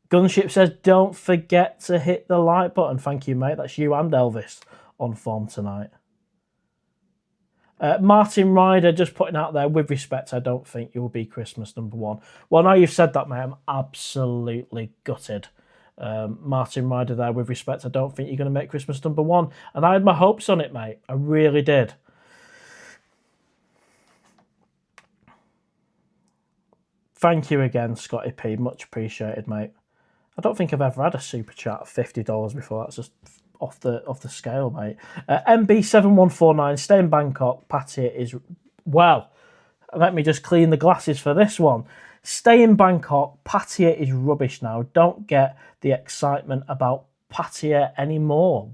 Gunship says, don't forget to hit the like button. Thank you, mate. That's you and Elvis on form tonight. Martin Ryder just putting out there, with respect, I don't think you will be Christmas #1. Well, now you've said that, mate, I'm absolutely gutted. Martin Ryder there, with respect, I don't think you're going to make Christmas #1. And I had my hopes on it, mate. I really did. Thank you again, Scotty P. Much appreciated, mate. I don't think I've ever had a super chat of $50 before. That's just off the scale, mate. MB7149, stay in Bangkok. Pattaya is... Well, let me just clean the glasses for this one. Stay in Bangkok. Pattaya is rubbish now. Don't get the excitement about Pattaya anymore.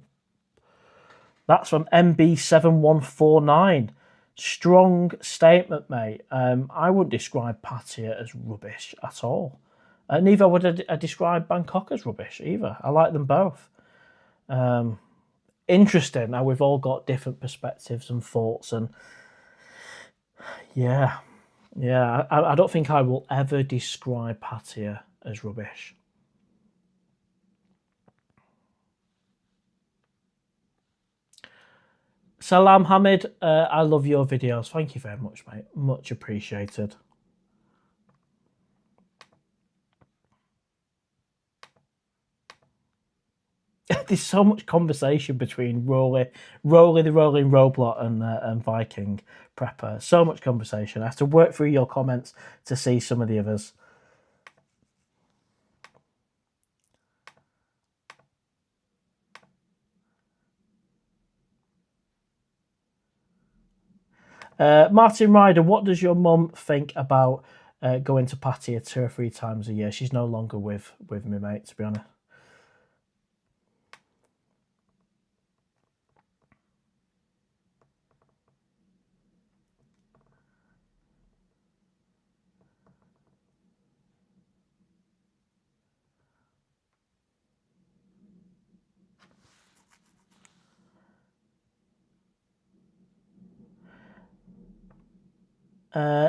That's from MB7149. Strong statement, mate. I wouldn't describe Pattaya as rubbish at all. Neither would I describe Bangkok as rubbish either. I like them both. Interesting how we've all got different perspectives and thoughts, and yeah, I don't think I will ever describe Pattaya as rubbish. Salam Hamid, I love your videos. Thank you very much, mate. Much appreciated. There's so much conversation between Rolly the Rolling Robot and Viking Prepper. So much conversation. I have to work through your comments to see some of the others. Martin Ryder, what does your mum think about going to Pattaya 2 or 3 times a year? She's no longer with me, mate, to be honest.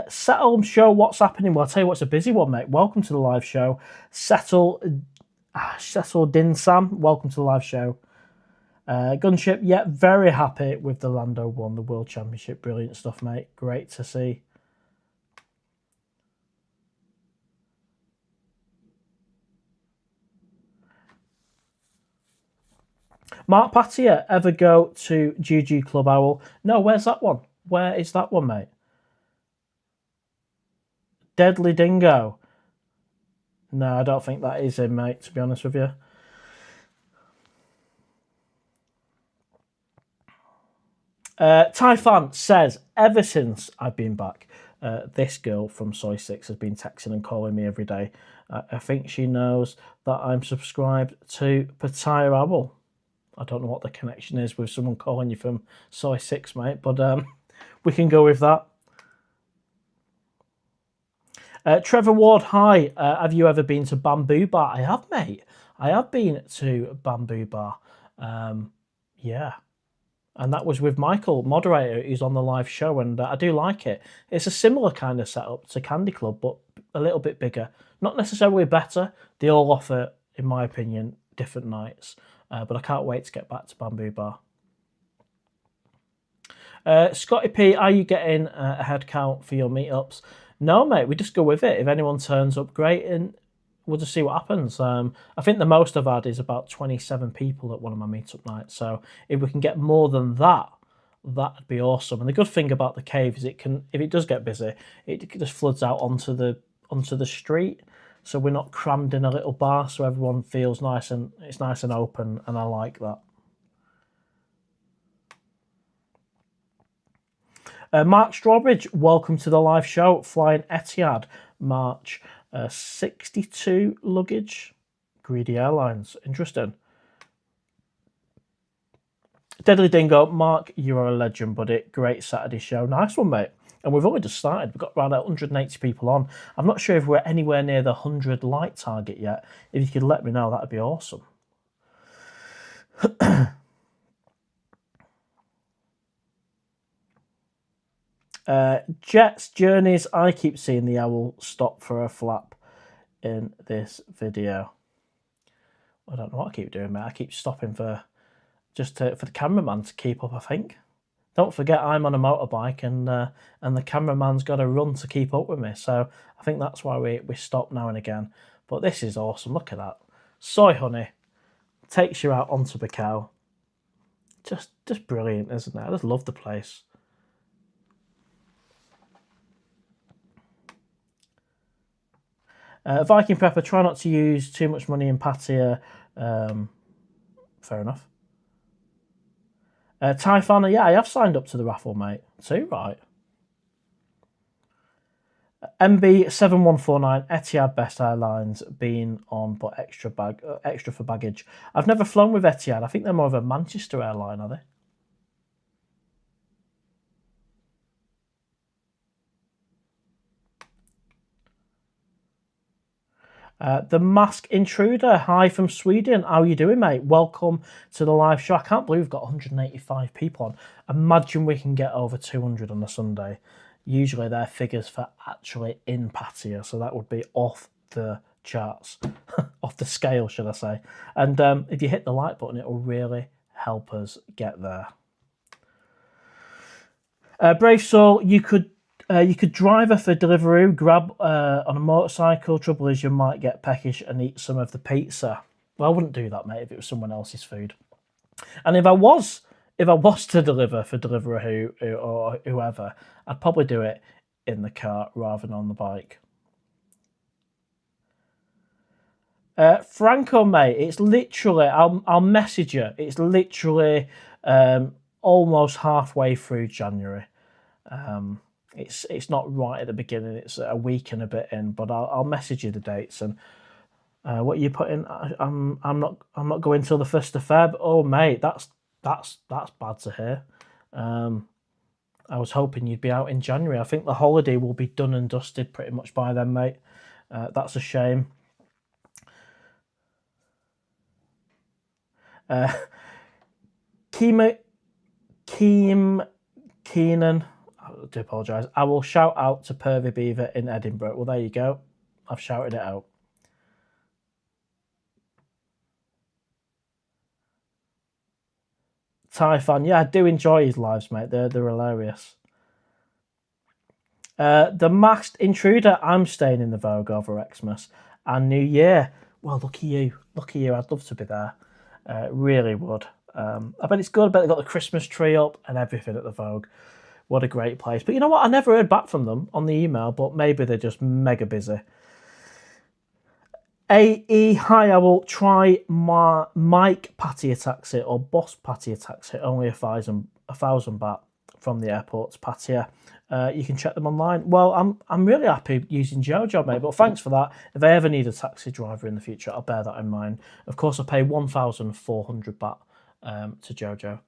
Settle show, what's happening? Well, I'll tell you what's a busy one, mate. Welcome to the live show. Settle Din Sam, welcome to the live show. Gunship, yeah, very happy with the Lando won the World Championship. Brilliant stuff, mate. Great to see. Mark Pattaya, ever go to GG Club Owl? No, where's that one? Where is that one, mate? Deadly Dingo. No, I don't think that is him, mate, to be honest with you. Typhon says, ever since I've been back, this girl from Soy 6 has been texting and calling me every day. I think she knows that I'm subscribed to PattayAWL. I don't know what the connection is with someone calling you from Soy 6, mate, but we can go with that. Trevor Ward, hi. Have you ever been to Bamboo Bar? I have, mate. I have been to Bamboo Bar. Yeah. And that was with Michael, moderator, who's on the live show, and I do like it. It's a similar kind of setup to Candy Club, but a little bit bigger. Not necessarily better. They all offer, in my opinion, different nights. But I can't wait to get back to Bamboo Bar. Scotty P, are you getting a head count for your meetups? No, mate, we just go with it. If anyone turns up, great, and we'll just see what happens. I think the most I've had is about 27 people at one of my meetup nights. So if we can get more than that, that'd be awesome. And the good thing about the cave is it can, if it does get busy, it just floods out onto the street. So we're not crammed in a little bar, so everyone feels nice and it's nice and open, and I like that. Mark Strawbridge, welcome to the live show. Flying Etihad, March 62 luggage. Greedy Airlines, interesting. Deadly Dingo, Mark, you are a legend, buddy. Great Saturday show. Nice one, mate. And we've only just started. We've got around 180 people on. I'm not sure if we're anywhere near the 100 like target yet. If you could let me know, that'd be awesome. Jets Journeys, I keep seeing the owl stop for a flap in this video. I don't know what I keep doing, mate. I keep stopping for the cameraman to keep up, I think. Don't forget I'm on a motorbike and the cameraman's got to run to keep up with me. So I think that's why we stop now and again. But this is awesome. Look at that. Soy honey takes you out onto the cow. Just brilliant, isn't it? I just love the place. Viking Prepper, try not to use too much money in Pattaya. Fair enough. Typhon, yeah, I have signed up to the raffle, mate. Too, right. MB7149, Etihad Best Airlines, been on but extra for baggage. I've never flown with Etihad. I think they're more of a Manchester airline, are they? The Mask Intruder, hi from Sweden. How are you doing, mate? Welcome to the live show. I can't believe we've got 185 people on. Imagine we can get over 200 on a Sunday. Usually they're figures for actually in Pattaya, so that would be off the charts, off the scale, should I say. And if you hit the like button, it will really help us get there. Brave Soul, you could drive her for Deliveroo, grab on a motorcycle. Trouble is, you might get peckish and eat some of the pizza. Well, I wouldn't do that, mate, if it was someone else's food. And if I was to deliver for Deliveroo or whoever, I'd probably do it in the car rather than on the bike. Franco, mate, it's literally, I'll message you. It's literally almost halfway through January. It's not right at the beginning. It's a week and a bit in, but I'll message you the dates and what you put in. I'm not going till the 1st of Feb. Oh, mate, that's bad to hear. I was hoping you'd be out in January. I think the holiday will be done and dusted pretty much by then, mate. That's a shame. Keenan, I do apologise. I will shout out to Pervy Beaver in Edinburgh. Well, there you go. I've shouted it out. Thai fan, yeah, I do enjoy his lives, mate. They're hilarious. The Masked Intruder, I'm staying in the Vogue over Xmas and New Year. Well, lucky you. I'd love to be there. Really would. I bet it's good. I bet they got the Christmas tree up and everything at the Vogue. What a great place. But you know what? I never heard back from them on the email, but maybe they're just mega busy. AE, hi, I will try my Mike Pattaya taxi or Boss Pattaya taxi, only 1,000 baht from the airport to Pattaya. You can check them online. Well, I'm really happy using Jojo, mate, but thanks for that. If I ever need a taxi driver in the future, I'll bear that in mind. Of course, I pay 1,400 baht to Jojo.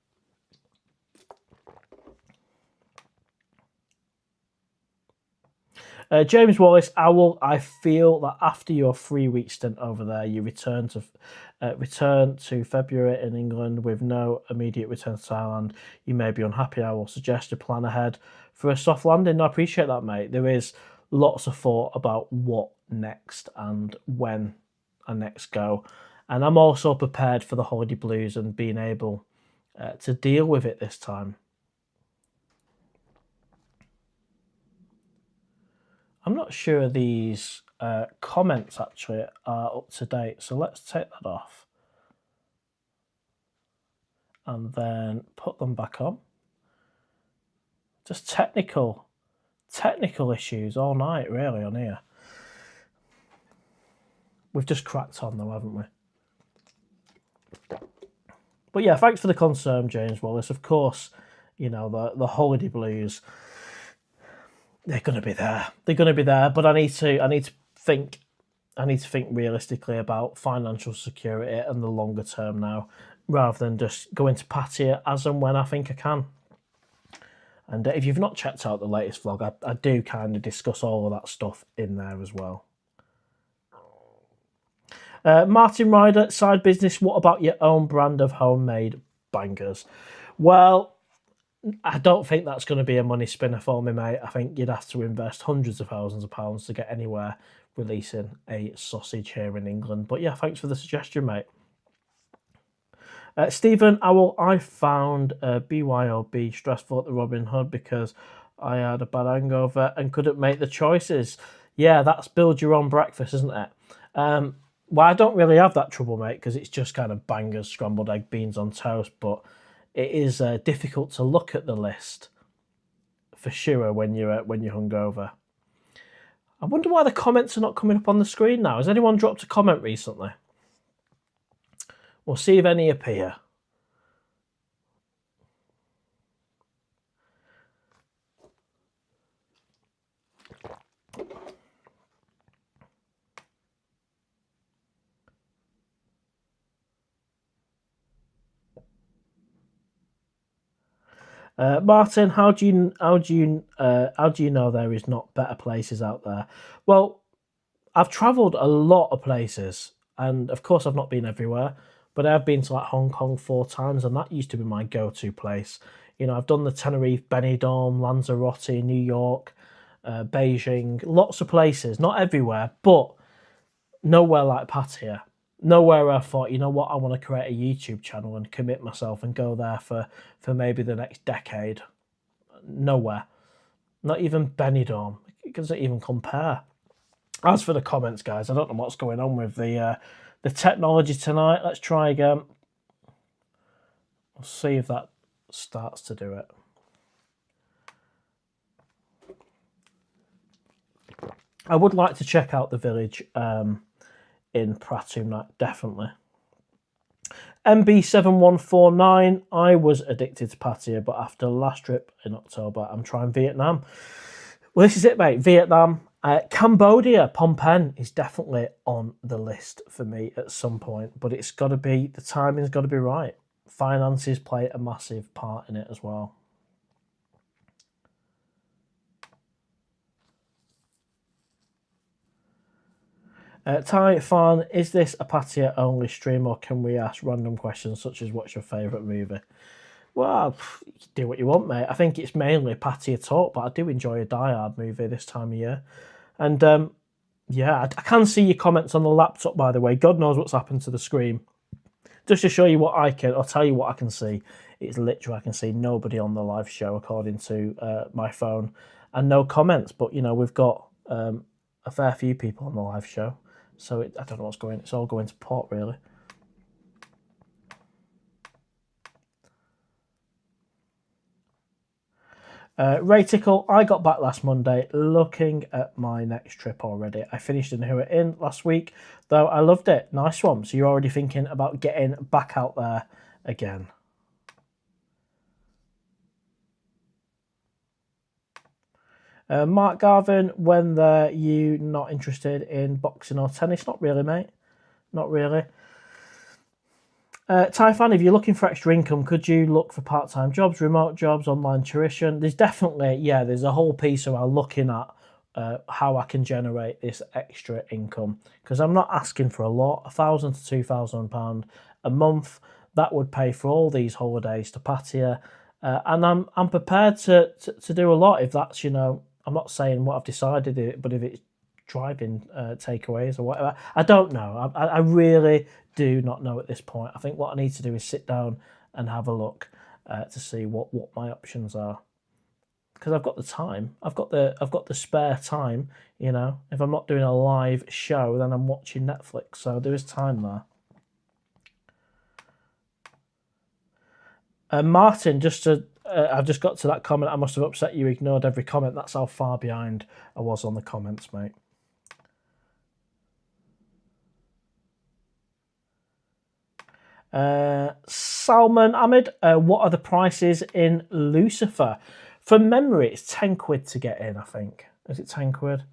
James Wallace, Owl, I feel that after your 3-week stint over there, you return to February in England with no immediate return to Thailand. You may be unhappy. I will suggest you plan ahead for a soft landing. I appreciate that, mate. There is lots of thought about what next and when I next go. And I'm also prepared for the holiday blues and being able to deal with it this time. I'm not sure these comments actually are up to date, so let's take that off and then put them back on. Just technical issues all night, really, on here. We've just cracked on though, haven't we? But yeah, thanks for the concern, James Wallace. Of course, you know, the holiday blues, they're going to be there. They're going to be there, but I need to think realistically about financial security and the longer term now, rather than just going to Pattaya as and when I think I can. And if you've not checked out the latest vlog, I do kind of discuss all of that stuff in there as well. Martin Ryder, side business, what about your own brand of homemade bangers? Well, I don't think that's going to be a money spinner for me, mate. I think you'd have to invest hundreds of thousands of pounds to get anywhere releasing a sausage here in England. But yeah, thanks for the suggestion, mate. Stephen Owl, I found BYOB stressful at the Robin Hood because I had a bad hangover and couldn't make the choices. Yeah, that's build your own breakfast, isn't it? Well, I don't really have that trouble, mate, because it's just kind of bangers, scrambled egg, beans on toast, but it is difficult to look at the list for sure when you're hungover. I wonder why the comments are not coming up on the screen now. Has anyone dropped a comment recently? We'll see if any appear. Martin, how do you know there is not better places out there? Well, I've travelled a lot of places, and of course I've not been everywhere, but I've been to like Hong Kong 4 times, and that used to be my go-to place. You know, I've done the Tenerife, Benidorm, Lanzarote, New York, Beijing, lots of places, not everywhere, but nowhere like Pattaya. Nowhere I thought, you know what, I want to create a YouTube channel and commit myself and go there for maybe the next decade. Nowhere. Not even Benidorm. It doesn't even compare. As for the comments, guys, I don't know what's going on with the technology tonight. Let's try again. We'll see if that starts to do it. I would like to check out the village in Pratumnak, definitely. MB7149, I was addicted to Pattaya, but after the last trip in October, I'm trying Vietnam. Well, this is it, mate. Vietnam. Cambodia, Phnom Penh is definitely on the list for me at some point, but it's got to be, the timing's got to be right. Finances play a massive part in it as well. Ty Fan, is this a Pattaya only stream, or can we ask random questions such as what's your favourite movie? Well, you can do what you want, mate. I think it's mainly Pattaya talk, but I do enjoy a Die Hard movie this time of year. And yeah, I can see your comments on the laptop, by the way. God knows what's happened to the screen. Just to show you what I can, or tell you what I can see, it's literally I can see nobody on the live show according to my phone, and no comments. But, you know, we've got a fair few people on the live show. So I don't know what's going. It's all going to pot, really. Raytickle, I got back last Monday. Looking at my next trip already. I finished in Hua Hin last week, though I loved it. Nice one. So you're already thinking about getting back out there again. Mark Garvin, when you not interested in boxing or tennis? Not really, mate. Not really. Typhan, if you're looking for extra income, could you look for part-time jobs, remote jobs, online tuition? There's definitely, yeah, there's a whole piece around looking at how I can generate this extra income, because I'm not asking for a lot. £1,000 to £2,000 a month, that would pay for all these holidays to Pattaya, and I'm prepared to do a lot if that's, you know, I'm not saying what I've decided, but if it's driving takeaways or whatever, I don't know. I really do not know at this point. I think what I need to do is sit down and have a look to see what my options are, because I've got the time. I've got the spare time. You know, if I'm not doing a live show, then I'm watching Netflix. So there is time there. Martin, I've just got to that comment. I must have upset you. Ignored every comment. That's how far behind I was on the comments, mate. Salman Ahmed, what are the prices in Lucifer? From memory, it's 10 quid to get in, I think. Is it 10 quid?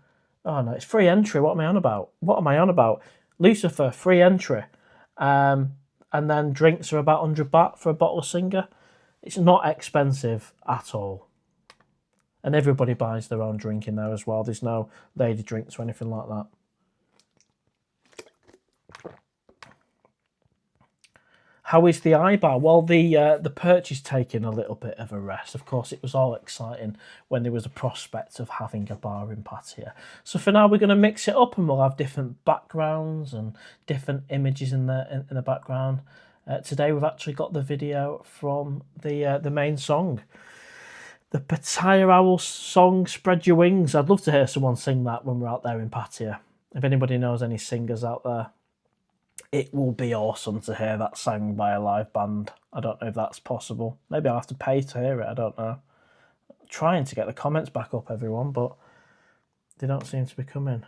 Oh, no, it's free entry. What am I on about? What am I on about? Lucifer, free entry. And then drinks are about 100 baht for a bottle of Singer. It's not expensive at all. And everybody buys their own drink in there as well. There's no lady drinks or anything like that. How is the iBar? Well, the perch is taking a little bit of a rest. Of course, it was all exciting when there was a prospect of having a bar in Pattaya. So for now, we're going to mix it up, and we'll have different backgrounds and different images in the background. Today, we've actually got the video from the main song, the PattayAwl song, "Spread Your Wings." I'd love to hear someone sing that when we're out there in Pattaya. If anybody knows any singers out there, it will be awesome to hear that sang by a live band. I don't know if that's possible. Maybe I'll have to pay to hear it. I don't know. I'm trying to get the comments back up, everyone, but they don't seem to be coming.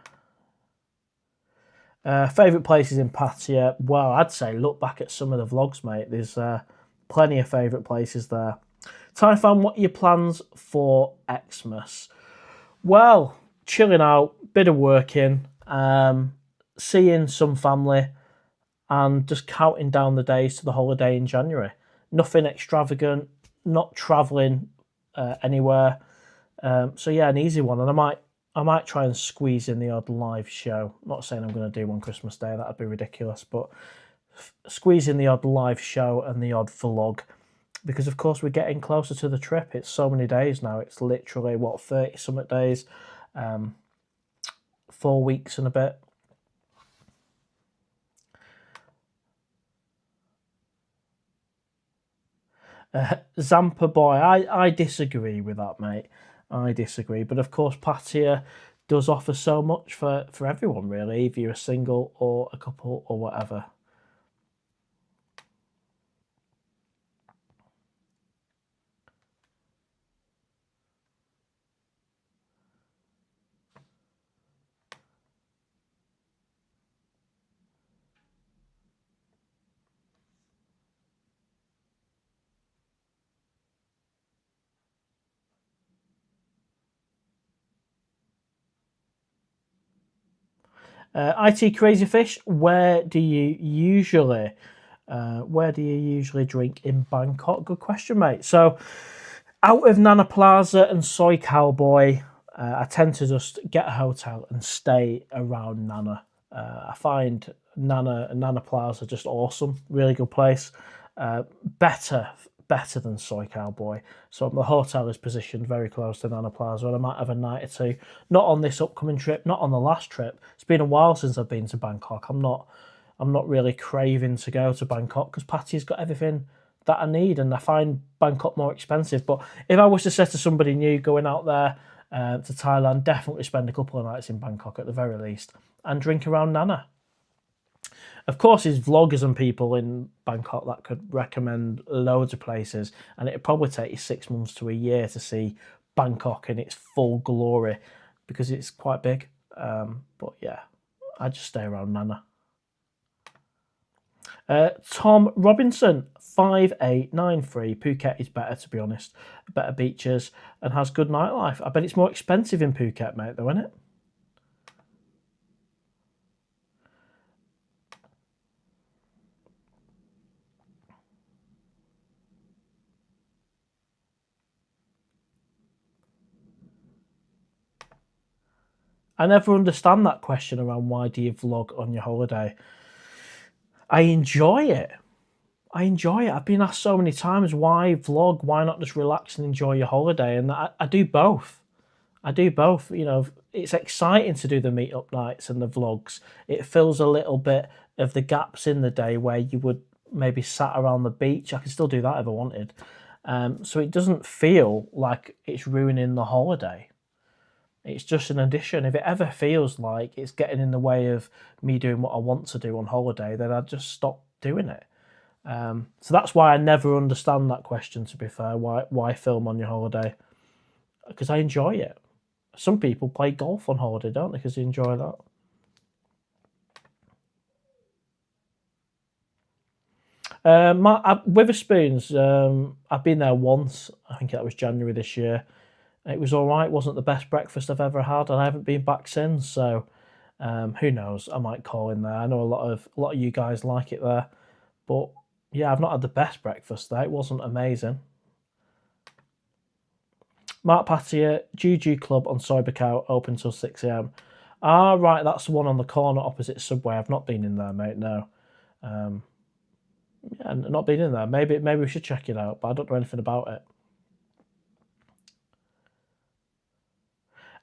Favourite places in Pattaya? Well, I'd say look back at some of the vlogs, mate. There's plenty of favourite places there. Typhan, what are your plans for Xmas? Well, chilling out, bit of working, seeing some family, and just counting down the days to the holiday in January. Nothing not travelling anywhere. So yeah, an easy one. And I might I might try and squeeze in the odd live show. I'm not saying I'm going to do one Christmas Day, that'd be ridiculous, but squeeze in the odd live show and the odd vlog, because of course we're getting closer to the trip. It's so many days now. It's literally, what, 30 something days, 4 weeks and a bit. Zampa boy, I disagree with that, mate. I disagree. But of course, Pattaya does offer so much for everyone, really, if you're a single or a couple or whatever. IT Crazy Fish, where do you usually drink in Bangkok? Good question, mate. So, out of Nana Plaza and Soy Cowboy, I tend to just get a hotel and stay around Nana. I find Nana Plaza just awesome, really good place. Better than Soy Cowboy. So the hotel is positioned very close to Nana Plaza, and I might have a night or two. Not on this upcoming trip, not on the last trip. It's been a while since I've been to Bangkok. I'm not really craving to go to Bangkok because Patty's got everything that I need, and I find Bangkok more expensive. But if I was to say to somebody new going out there to Thailand, definitely spend a couple of nights in Bangkok at the very least and drink around Nana. Of course, there's vloggers and people in Bangkok that could recommend loads of places, and it'd probably take you 6 months to a year to see Bangkok in its full glory because it's quite big. But yeah, I just stay around Nana. Tom Robinson, 5893. Phuket is better, to be honest. Better beaches and has good nightlife. I bet it's more expensive in Phuket, mate, though, isn't it? I never understand that question around why do you vlog on your holiday. I enjoy it. I've been asked so many times, why vlog? Why not just relax and enjoy your holiday? And I do both. I do both. You know, it's exciting to do the meetup nights and the vlogs. It fills a little bit of the gaps in the day where you would maybe sat around the beach. I can still do that if I wanted. So it doesn't feel like it's ruining the holiday. It's just an addition. If it ever feels like it's getting in the way of me doing what I want to do on holiday, then I just stop doing it. So that's why I never understand that question, to be fair. Why film on your holiday? Because I enjoy it. Some people play golf on holiday, don't they? Because they enjoy that. Witherspoons, I've been there once. I think that was January this year. It was all right. It wasn't the best breakfast I've ever had, and I haven't been back since. So who knows? I might call in there. I know a lot of you guys like it there, but yeah, I've not had the best breakfast there. It wasn't amazing. Mark Pattaya, Juju Club on Soybecow, open till 6 a.m. Ah, right, that's the one on the corner opposite Subway. I've not been in there, mate. No, yeah, not been in there. Maybe we should check it out, but I don't know anything about it.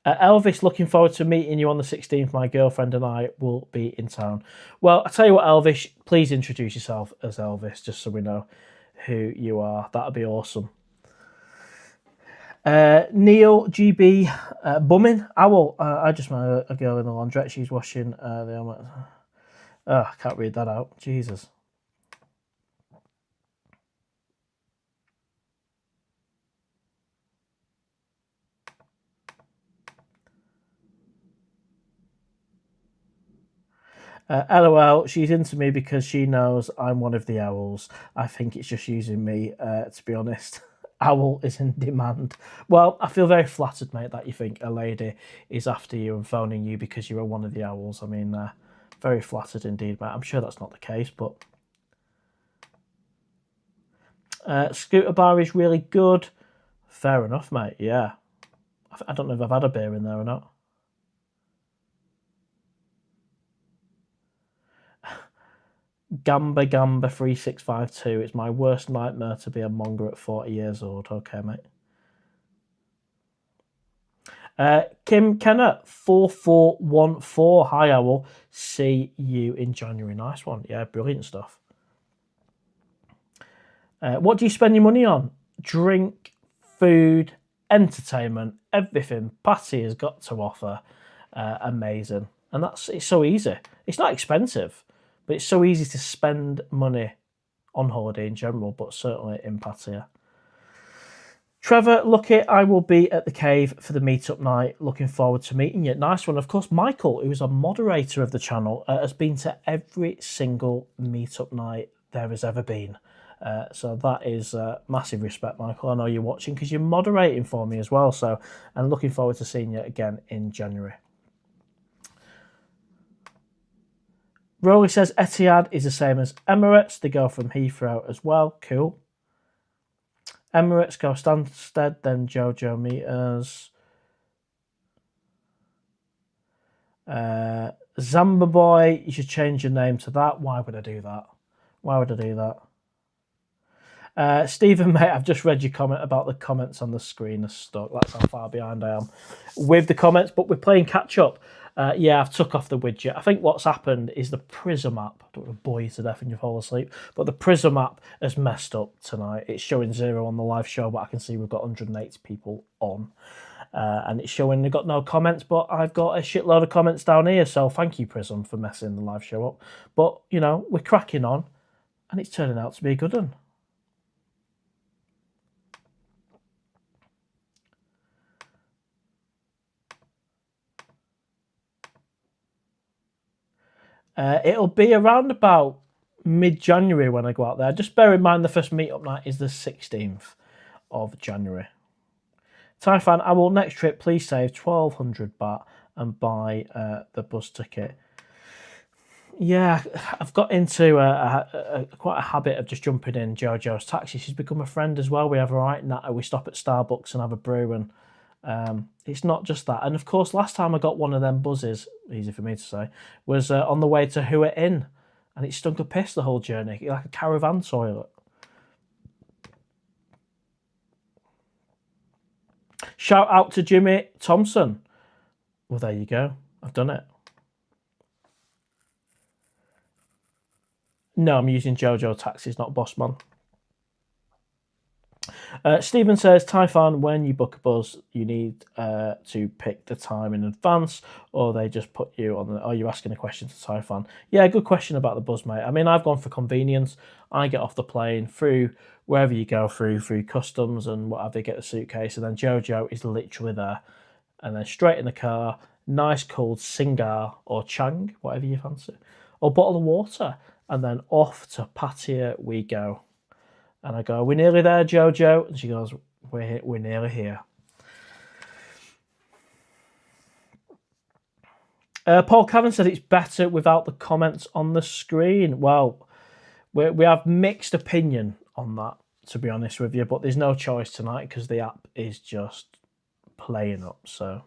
Elvis, looking forward to meeting you on the 16th. My girlfriend and I will be in town. Well, I tell you what, Elvis, please introduce yourself as Elvis, just so we know who you are. That'd be awesome. Neil GB, bumming owl. I just met a girl in the laundrette. She's washing the helmet. Oh, I can't read that out. Jesus. LOL, she's into me because she knows I'm one of the owls. I think it's just using me, to be honest. Owl is in demand. Well, I feel very flattered, mate, that you think a lady is after you and phoning you because you are one of the owls. I mean, very flattered indeed, mate. I'm sure that's not the case, but... Scooter Bar is really good. Fair enough, mate, yeah. I don't know if I've had a beer in there or not. Gamba 3652. It's my worst nightmare to be a monger at 40 years old. Okay, mate. Kim Kenner 4414. Hi, Owl. See you in January. Nice one. Yeah, brilliant stuff. What do you spend your money on? Drink, food, entertainment, everything Patty has got to offer. Amazing. And it's so easy. It's not expensive, but it's so easy to spend money on holiday in general, but certainly in Pattaya. Trevor, lucky I will be at the cave for the meetup night. Looking forward to meeting you. Nice one. Of course, Michael, who is a moderator of the channel, has been to every single meetup night there has ever been. So that is massive respect, Michael. I know you're watching because you're moderating for me as well. So, and looking forward to seeing you again in January. Rolly says Etihad is the same as Emirates. They go from Heathrow as well. Cool. Emirates go Stansted, then Jojo Meters. Zamba Boy, you should change your name to that. Why would I do that? Why would I do that? Stephen, mate, I've just read your comment about the comments on the screen are stuck. That's how far behind I am with the comments, but we're playing catch up. Yeah, I've took off the widget. I think what's happened is the Prism app, I don't want to bore you to death and you fall asleep, but the Prism app has messed up tonight. It's showing 0 on the live show, but I can see we've got 180 people on. And it's showing they've got no comments, but I've got a shitload of comments down here, so thank you, Prism, for messing the live show up. But, you know, we're cracking on, and it's turning out to be a good one. It'll be around about mid-January when I go out there. Just bear in mind the first meetup night is the 16th of January. Taifan, I will next trip, please save 1,200 baht and buy the bus ticket. Yeah, I've got into quite a habit of just jumping in Jojo's taxi. She's become a friend as well. We have a right natter. We stop at Starbucks and have a brew, and it's not just that. And of course, last time I got one of them buzzes, easy for me to say, was on the way to Hua Inn, and it stunk of piss the whole journey, like a caravan toilet. Shout out to Jimmy Thompson. Well, there you go. I've done it. No, I'm using Jojo taxis, not Bossman. Stephen says, Taifan, when you book a bus, you need to pick the time in advance, or they just put you on the... Oh, you're asking a question to Taifan. Yeah, good question about the bus, mate. I mean, I've gone for convenience. I get off the plane through wherever you go through customs and whatever, get the suitcase, and then Jojo is literally there. And then straight in the car, nice cold Singar or Chang, whatever you fancy, or bottle of water, and then off to Pattaya we go. And I go, we're nearly there, Jojo. And she goes, we're nearly here. Paul Cannon said it's better without the comments on the screen. Well, we have mixed opinion on that, to be honest with you. But there's no choice tonight because the app is just playing up. So...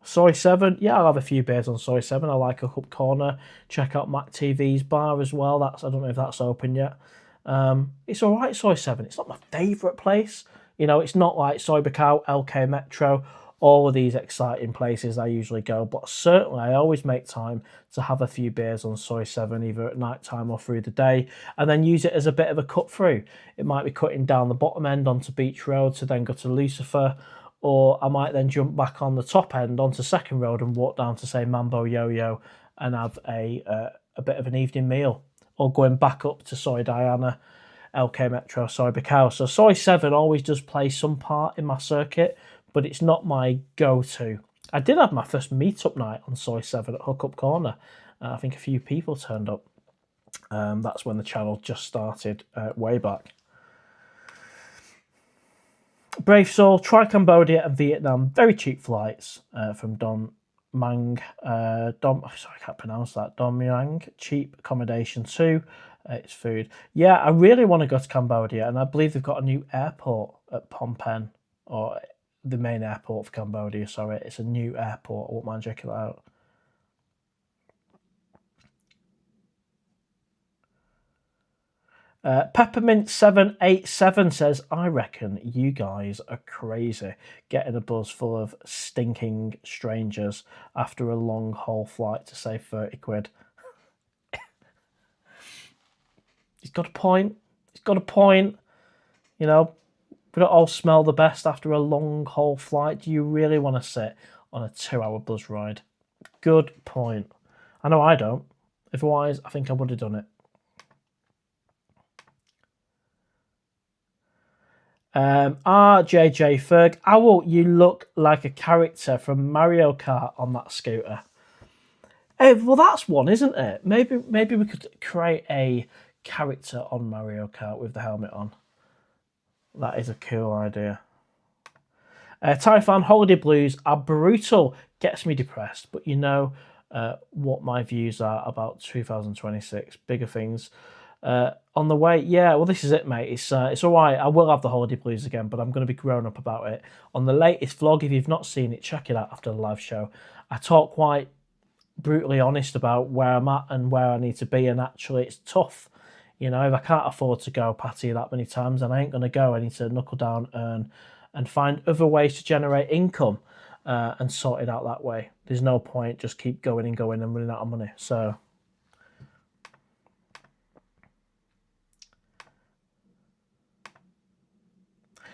Soy 7, yeah, I'll have a few beers on Soy 7. I like a Cup Corner. Check out Mac TV's bar as well. I don't know if that's open yet. It's all right, Soy 7. It's not my favourite place. You know, it's not like Soy Bacau, LK Metro, all of these exciting places I usually go. But certainly, I always make time to have a few beers on Soy 7, either at night time or through the day, and then use it as a bit of a cut through. It might be cutting down the bottom end onto Beach Road to then go to Lucifer, or I might then jump back on the top end onto Second Road and walk down to, say, Mambo Yo-Yo and have a bit of an evening meal, or going back up to Soy Diana, LK Metro, Soy Bacau. So Soy 7 always does play some part in my circuit, but it's not my go-to. I did have my first meetup night on Soy 7 at Hookup Corner. I think a few people turned up. That's when the channel just started way back. Brave Soul, try Cambodia and Vietnam. Very cheap flights from Dom Mang. Sorry, I can't pronounce that. Dom Yang. Cheap accommodation too. It's food. Yeah, I really want to go to Cambodia, and I believe they've got a new airport at Phnom Penh, or the main airport for Cambodia. Sorry, it's a new airport. I won't mind checking that out. Peppermint787 says, I reckon you guys are crazy getting a bus full of stinking strangers after a long haul flight to save 30 quid. He's got a point. He's got a point. You know, we don't all smell the best after a long haul flight. Do you really want to sit on a 2-hour bus ride? Good point. I know I don't. Otherwise, I think I would have done it. RJJ Ferg, Owl, you look like a character from Mario Kart on that scooter. Hey, well, that's one, isn't it? Maybe we could create a character on Mario Kart with the helmet on. That is a cool idea. Typhon, holiday blues are brutal. Gets me depressed, but you know what my views are about 2026. Bigger things on the way. Yeah, well, this is it, mate. It's all right. I will have the holiday blues again, but I'm going to be grown up about it. On the latest vlog, if you've not seen it, check it out after the live show. I talk quite brutally honest about where I'm at and where I need to be, and actually it's tough. You know, if I can't afford to go Pattaya that many times, then I ain't going to go. I need to knuckle down, earn, and find other ways to generate income and sort it out that way. There's no point just keep going and running out of money. So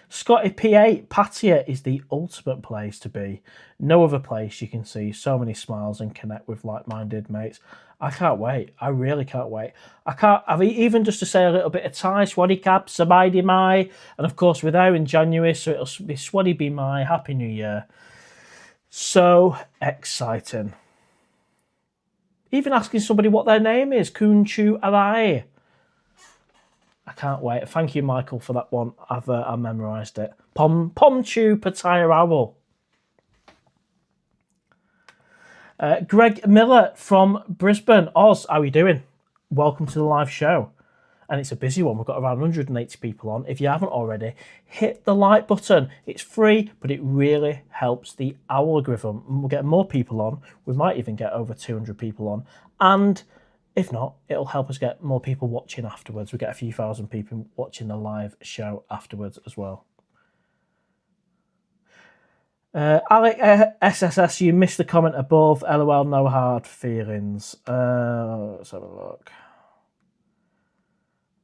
Scotty P8, Pattaya is the ultimate place to be. No other place you can see so many smiles and connect with like-minded mates. I can't wait. I really can't wait. I've even just to say a little bit of Thai, Swaddy Cap, Sabai Mai, and of course we're there in January, so it'll be Swaddy Be My, Happy New Year. So exciting. Even asking somebody what their name is, Kun Chu Alai. I can't wait. Thank you, Michael, for that one. I've memorised it. Pom Chu PattayAOwl. Greg Miller from Brisbane. Oz, how are you doing? Welcome to the live show. And it's a busy one. We've got around 180 people on. If you haven't already, hit the like button. It's free, but it really helps the algorithm. We'll get more people on. We might even get over 200 people on. And if not, it'll help us get more people watching afterwards. We get a few thousand people watching the live show afterwards as well. Alec SSS, you missed the comment above. LOL, no hard feelings. Let's have a look.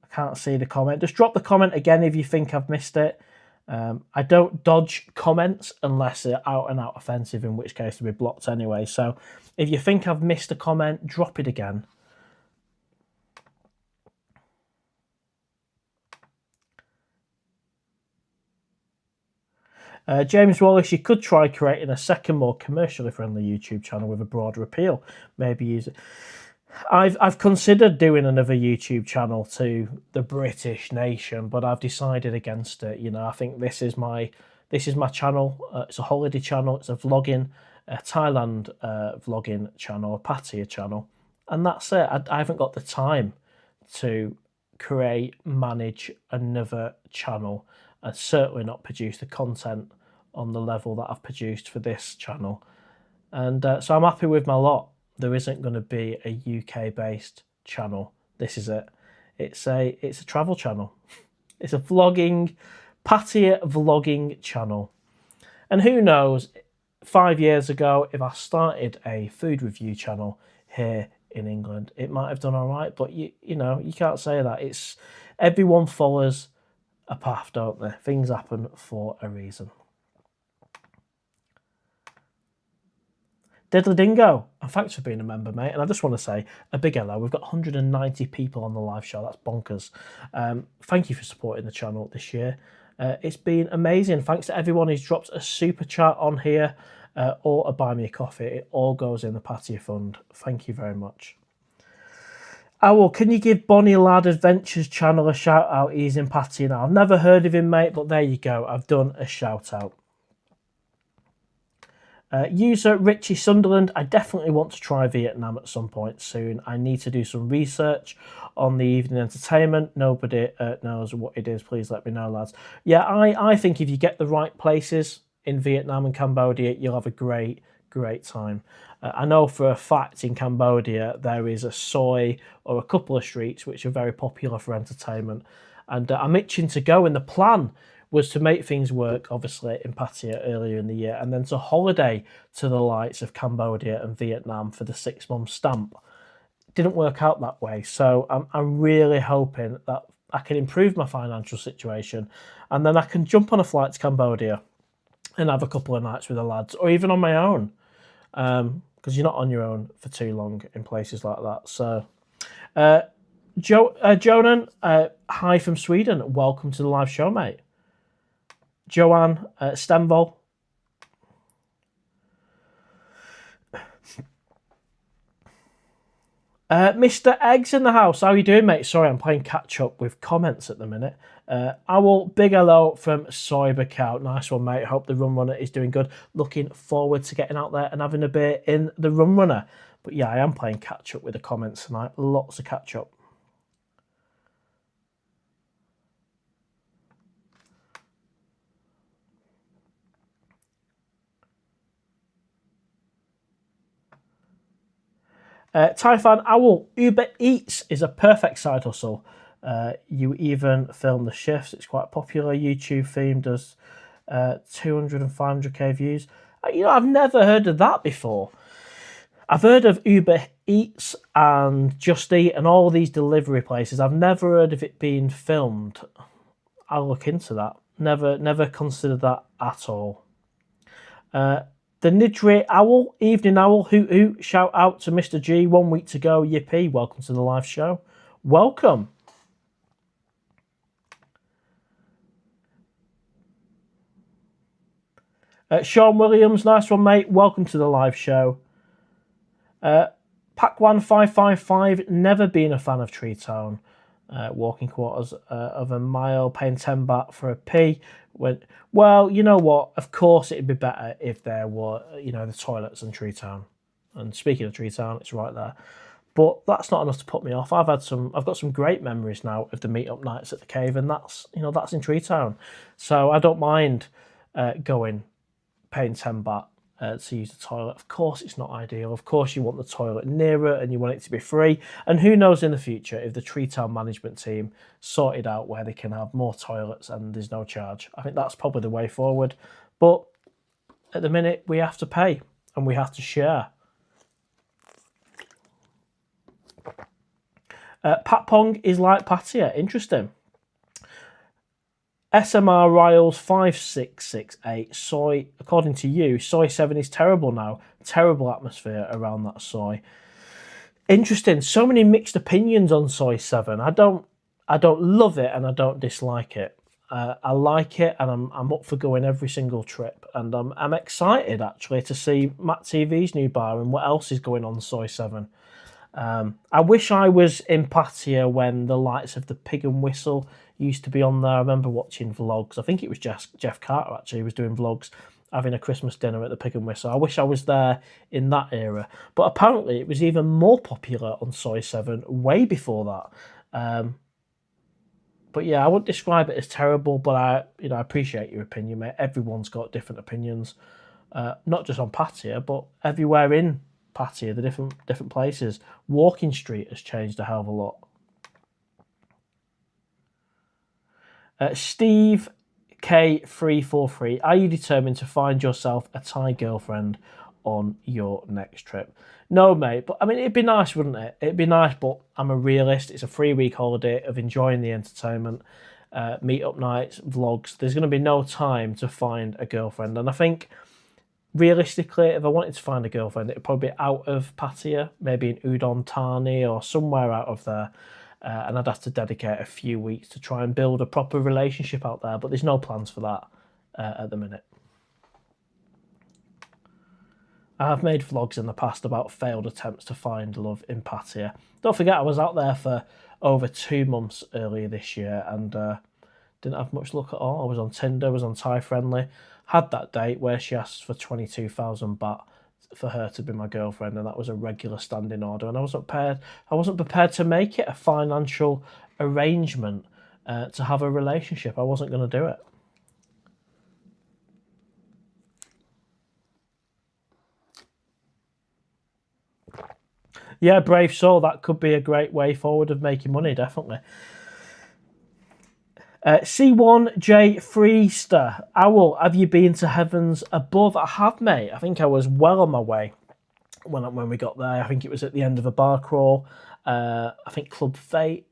I can't see the comment. Just drop the comment again if you think I've missed it. I don't dodge comments unless they're out and out offensive, in which case they'll be blocked anyway. So if you think I've missed a comment, drop it again. James Wallace, you could try creating a second, more commercially friendly YouTube channel with a broader appeal. Maybe use it. I've considered doing another YouTube channel to the British nation, but I've decided against it. You know, I think this is my channel. It's a holiday channel. It's a vlogging, Thailand vlogging channel, a Pattaya channel, and that's it. I haven't got the time to manage another channel, and certainly not produce the content on the level that I've produced for this channel. And so I'm happy with my lot. There isn't going to be a UK-based channel. This is it. It's a travel channel. It's a vlogging, Pattaya vlogging channel. And who knows, 5 years ago, if I started a food review channel here in England, it might have done all right. But you know, you can't say that. It's everyone follows a path, don't they? Things happen for a reason. Diddly Dingo, and thanks for being a member, mate. And I just want to say a big hello. We've got 190 people on the live show. That's bonkers. Thank you for supporting the channel this year. It's been amazing. Thanks to everyone who's dropped a super chat on here or a buy me a coffee. It all goes in the Pattaya Fund. Thank you very much. Owl, can you give Bonnie Lad Adventures channel a shout out? He's in Pattaya now. I've never heard of him, mate, but there you go. I've done a shout out. User Richie Sunderland, I definitely want to try Vietnam at some point soon. I need to do some research on the evening entertainment. Nobody knows what it is. Please let me know, lads. Yeah, I think if you get the right places in Vietnam and Cambodia, you'll have a great time. I know for a fact in Cambodia there is a soy or a couple of streets which are very popular for entertainment. And I'm itching to go, and the plan was to make things work, obviously, in Pattaya earlier in the year, and then to holiday to the likes of Cambodia and Vietnam for the 6-month stamp. Didn't work out that way, so I'm really hoping that I can improve my financial situation, and then I can jump on a flight to Cambodia and have a couple of nights with the lads, or even on my own, because you're not on your own for too long in places like that. So, Jonan, hi from Sweden. Welcome to the live show, mate. Joanne Stenvol. Mr. Eggs in the house. How are you doing, mate? Sorry, I'm playing catch up with comments at the minute. Owl, big hello from Cybercow. Nice one, mate. Hope the Run Runner is doing good. Looking forward to getting out there and having a beer in the Run Runner. But yeah, I am playing catch up with the comments tonight. Lots of catch up. Typhan Owl, Uber Eats is a perfect side hustle. You even film the shifts. It's quite popular. YouTube theme does 200 and 500k views. I've never heard of that before. I've heard of Uber Eats and Just Eat and all these delivery places. I've never heard of it being filmed. I'll look into that. Never considered that at all. The Nidri Owl, Evening Owl, hoot hoot, shout out to Mr. G, 1 week to go, yippee, welcome to the live show. Welcome. Sean Williams, nice one, mate, welcome to the live show. Pac1555, never been a fan of Tree Town. Walking quarters of a mile, paying 10 baht for a pee. Well, you know what? Of course, it'd be better if there were, the toilets in Tree Town. And speaking of Tree Town, it's right there. But that's not enough to put me off. I've got some great memories now of the meetup nights at the cave, and that's in Tree Town. So I don't mind going, paying 10 baht. To use the toilet. Of course it's not ideal. Of course you want the toilet nearer and you want it to be free. And who knows in the future if the Tree Town management team sorted out where they can have more toilets and there's no charge. I think that's probably the way forward. But at the minute we have to pay and we have to share. Patpong is like Pattaya. Interesting. SMR Riles 5668 soy. According to you, soy 7 is terrible now. Terrible atmosphere around that soy. Interesting. So many mixed opinions on soy 7. I don't love it and I don't dislike it. I like it and I'm up for going every single trip. And I'm excited actually to see Matt TV's new bar and what else is going on Soy 7. I wish I was in Pattaya when the lights of the Pig and Whistle used to be on there. I remember watching vlogs. I think it was Jeff Carter actually was doing vlogs, having a Christmas dinner at the Pig and Whistle. I wish I was there in that era. But apparently it was even more popular on Soy 7 way before that. But yeah, I wouldn't describe it as terrible, but I appreciate your opinion, mate. Everyone's got different opinions, not just on Pattaya, but everywhere in Pattaya, the different places. Walking Street has changed a hell of a lot. Steve K343, are you determined to find yourself a Thai girlfriend on your next trip? No, mate, but I mean, it'd be nice, wouldn't it? It'd be nice, but I'm a realist. It's a 3-week holiday of enjoying the entertainment, meet-up nights, vlogs. There's going to be no time to find a girlfriend. And I think, realistically, if I wanted to find a girlfriend, it'd probably be out of Pattaya, maybe in Udon Thani or somewhere out of there. And I'd have to dedicate a few weeks to try and build a proper relationship out there. But there's no plans for that at the minute. I have made vlogs in the past about failed attempts to find love in Pattaya. Don't forget, I was out there for over 2 months earlier this year and didn't have much luck at all. I was on Tinder, was on Thai Friendly, had that date where she asked for 22,000 baht for her to be my girlfriend, and that was a regular standing order, and I wasn't prepared to make it a financial arrangement to have a relationship. I wasn't going to do it. Yeah, brave soul. That could be a great way forward of making money, definitely. C1J Freester. Owl, have you been to Heavens Above? I have, mate. I think I was well on my way when we got there. I think it was at the end of a bar crawl. I think Club Fate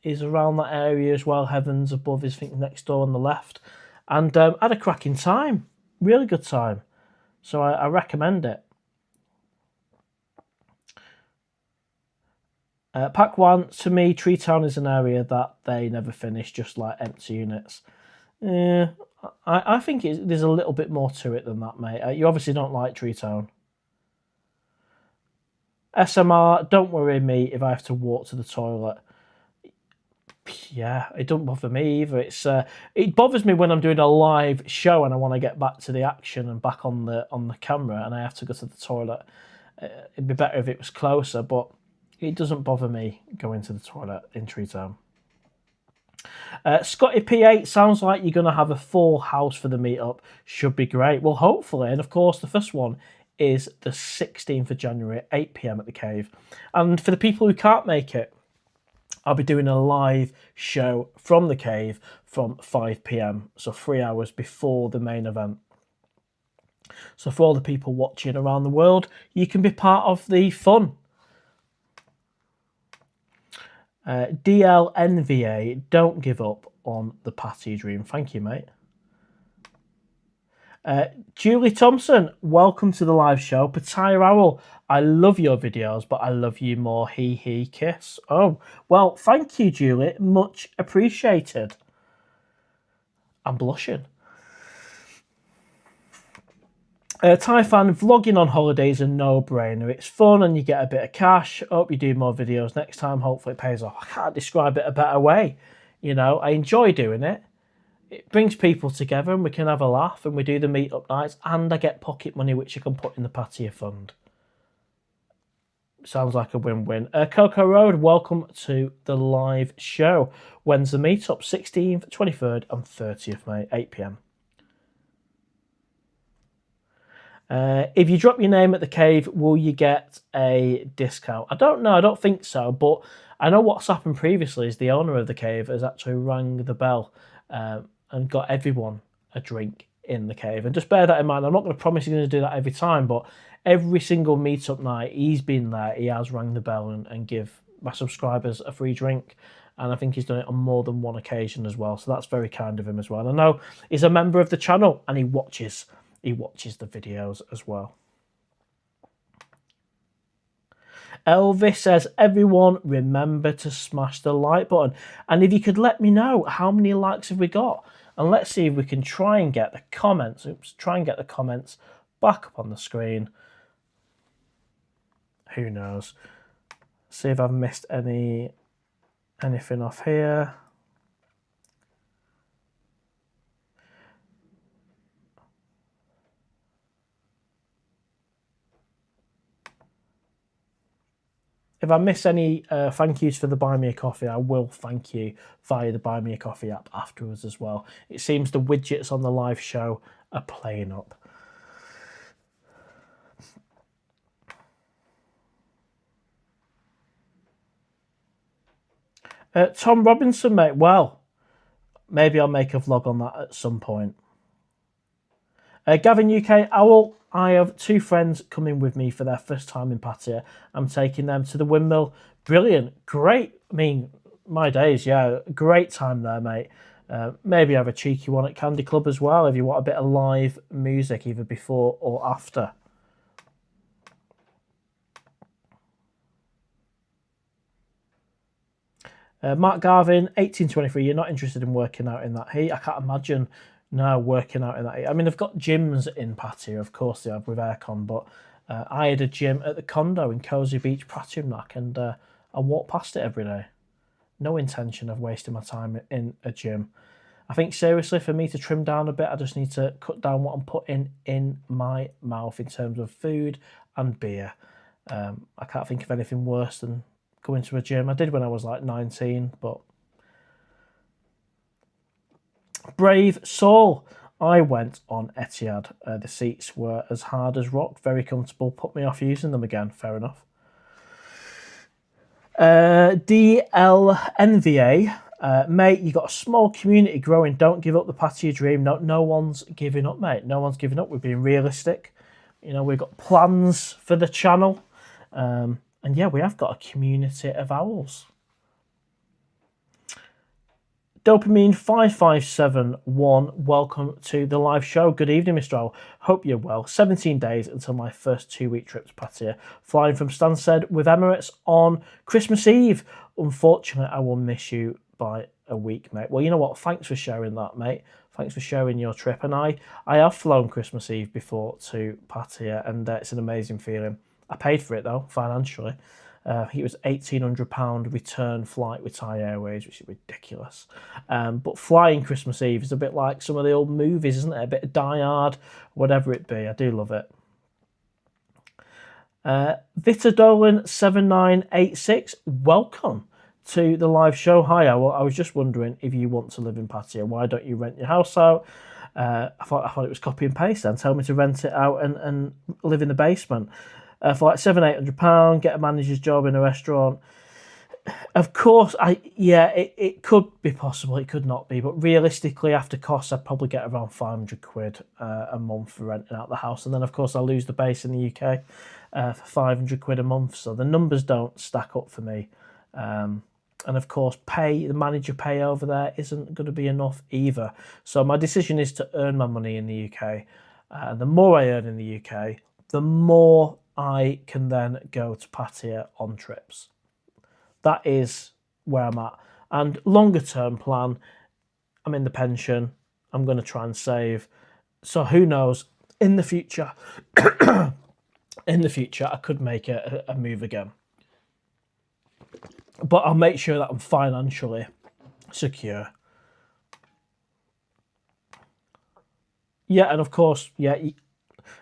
is around that area as well. Heavens Above is, I think, next door on the left. And had a cracking time. Really good time. So I recommend it. Pack 1, to me, Tree Town is an area that they never finish, just like empty units. I think there's a little bit more to it than that, mate. You obviously don't like Tree Town. SMR, don't worry me if I have to walk to the toilet. Yeah, it don't bother me either. It bothers me when I'm doing a live show and I want to get back to the action and back on the camera and I have to go to the toilet. It'd be better if it was closer, but it doesn't bother me going to the toilet in Tree Town. Scotty P8, sounds like you're going to have a full house for the meetup. Should be great. Well, hopefully. And of course, the first one is the 16th of January at 8 p.m. at the Cave. And for the people who can't make it, I'll be doing a live show from the Cave from 5 p.m. So 3 hours before the main event. So for all the people watching around the world, you can be part of the fun. DLNVA, don't give up on the Patty dream. Thank you, mate. Julie Thompson, welcome to the live show. PattayAOwl, I love your videos, but I love you more. He kiss. Oh, well, thank you, Julie. Much appreciated. I'm blushing. Tyfan, vlogging on holidays is a no-brainer. It's fun and you get a bit of cash. Hope you do more videos next time. Hopefully it pays off. I can't describe it a better way. You know, I enjoy doing it. It brings people together and we can have a laugh and we do the meet-up nights and I get pocket money which I can put in the Pattaya fund. Sounds like a win-win. Coco Road, welcome to the live show. When's the meet-up? 16th, 23rd and 30th, mate, 8 p.m. If you drop your name at the Cave, will you get a discount? I don't know. I don't think so. But I know what's happened previously is the owner of the Cave has actually rang the bell and got everyone a drink in the Cave. And just bear that in mind. I'm not going to promise he's going to do that every time, but every single meetup night he's been there, he has rang the bell and give my subscribers a free drink. And I think he's done it on more than one occasion as well. So that's very kind of him as well. I know he's a member of the channel and he watches the videos as well. Elvis says, everyone remember to smash the like button. And if you could let me know, how many likes have we got? And let's see if we can try and get the comments. Try and get the comments back up on the screen. Who knows? See if I've missed anything off here. If I miss any thank yous for the Buy Me a Coffee, I will thank you via the Buy Me a Coffee app afterwards as well. It seems the widgets on the live show are playing up. Tom Robinson, mate. Well, maybe I'll make a vlog on that at some point. Gavin UK, Owl, I have 2 friends coming with me for their first time in Pattaya. I'm taking them to the windmill. Brilliant. Great. I mean, my days, yeah. Great time there, mate. Maybe have a cheeky one at Candy Club as well if you want a bit of live music either before or after. Mark Garvin, 1823, you're not interested in working out in that heat? I can't imagine now working out in that heat. I mean, they've got gyms in Pattaya, of course they have, with aircon, but I had a gym at the condo in Cozy Beach, Pratumnak, and I walk past it every day. No intention of wasting my time in a gym. I think seriously, for me to trim down a bit, I just need to cut down what I'm putting in my mouth in terms of food and beer. I can't think of anything worse than going to a gym. I did when I was like 19, but brave soul. I went on Etihad. The seats were as hard as rock, very comfortable. Put me off using them again. Fair enough. DLNVA. Mate, you got a small community growing. Don't give up the Pattaya dream. No one's giving up, mate. No one's giving up. We're being realistic. You know, we've got plans for the channel. And yeah, we have got a community of owls. Dopamine 5571, welcome to the live show. Good evening, Mr. Owl. Hope you're well. 17 days until my first 2-week trip to Pattaya. Flying from Stansted with Emirates on Christmas Eve. Unfortunately, I will miss you by a week, mate. Well, you know what? Thanks for sharing that, mate. Thanks for sharing your trip. And I have flown Christmas Eve before to Pattaya, and it's an amazing feeling. I paid for it, though, financially. It was £1,800 return flight with Thai Airways, which is ridiculous. But flying Christmas Eve is a bit like some of the old movies, isn't it? A bit of Die Hard, whatever it be. I do love it. Vitadolan7986, welcome to the live show. Hi, Owl. I was just wondering if you want to live in Pattaya. Why don't you rent your house out? I thought it was copy and paste then. Tell me to rent it out and live in the basement. For like £700-800, get a manager's job in a restaurant. Of course, it could be possible, it could not be, but realistically, after costs, I'd probably get around £500 a month for renting out the house, and then of course I lose the base in the UK for £500 a month. So the numbers don't stack up for me, and of course, the manager pay over there isn't going to be enough either. So my decision is to earn my money in the UK. The more I earn in the UK, the more I can then go to Pattaya on trips. That is where I'm at. And longer term plan, I'm in the pension. I'm going to try and save. So who knows? In the future, I could make a move again. But I'll make sure that I'm financially secure. Yeah, and of course,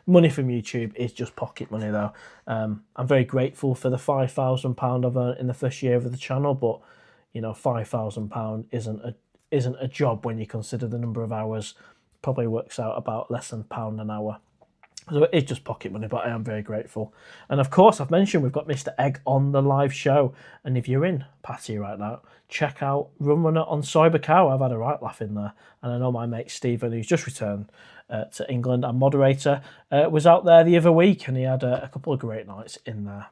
money from YouTube is just pocket money, though. I'm very grateful for the £5,000 I've earned in the first year of the channel, but you know, £5,000 isn't a job when you consider the number of hours. Probably works out about less than £1 an hour. So it's just pocket money, but I am very grateful. And of course, I've mentioned we've got Mr. Egg on the live show. And if you're in Pattaya right now, check out Rum Runner on Cyber Cow. I've had a right laugh in there. And I know my mate Stephen, who's just returned to England, and moderator, was out there the other week, and he had a couple of great nights in there.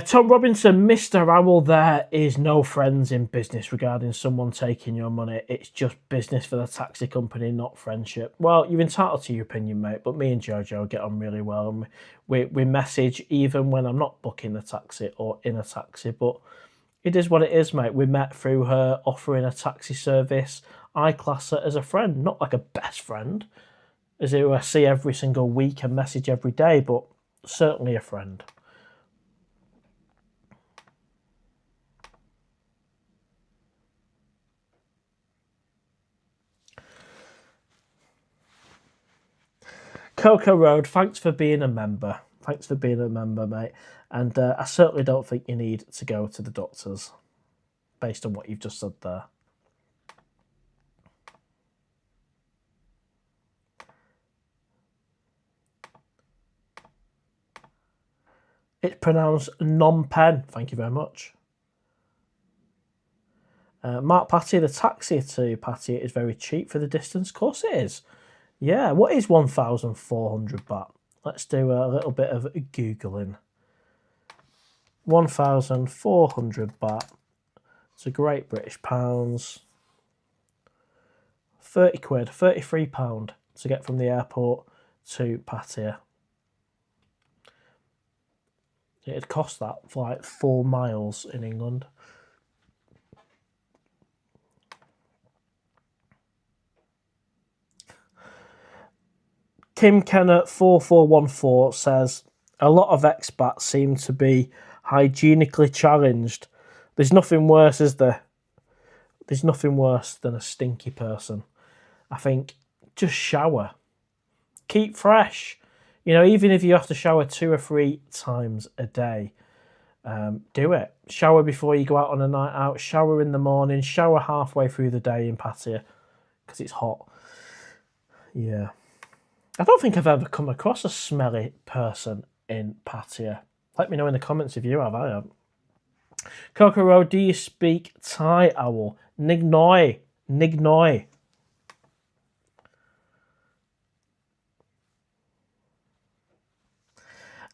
Tom Robinson, Mr. Owl, there is no friends in business regarding someone taking your money. It's just business for the taxi company, not friendship. Well, you're entitled to your opinion, mate, but me and Jojo get on really well. And we message even when I'm not booking the taxi or in a taxi, but it is what it is, mate. We met through her offering a taxi service. I class her as a friend, not like a best friend, as who I see every single week and message every day, but certainly a friend. Coco Road, thanks for being a member. Thanks for being a member, mate. And I certainly don't think you need to go to the doctors based on what you've just said there. It's pronounced Phnom Penh. Thank you very much. Mark Pattaya, the taxi to Pattaya is very cheap for the distance. Of course it is. Yeah, what is 1,400 baht? Let's do a little bit of Googling. 1,400 baht. It's a great British pounds. 30 quid, £33 to get from the airport to Pattaya. It'd cost that for like 4 miles in England. Kim Kenner 4414 says, a lot of expats seem to be hygienically challenged. There's nothing worse, is there? There's nothing worse than a stinky person. I think just shower. Keep fresh. You know, even if you have to shower 2 or 3 times a day, do it. Shower before you go out on a night out. Shower in the morning. Shower halfway through the day in Pattaya because it's hot. Yeah. I don't think I've ever come across a smelly person in Pattaya. Let me know in the comments if you have. I haven't. Kokoro, do you speak Thai, Owl? Nig noi. Nig noi.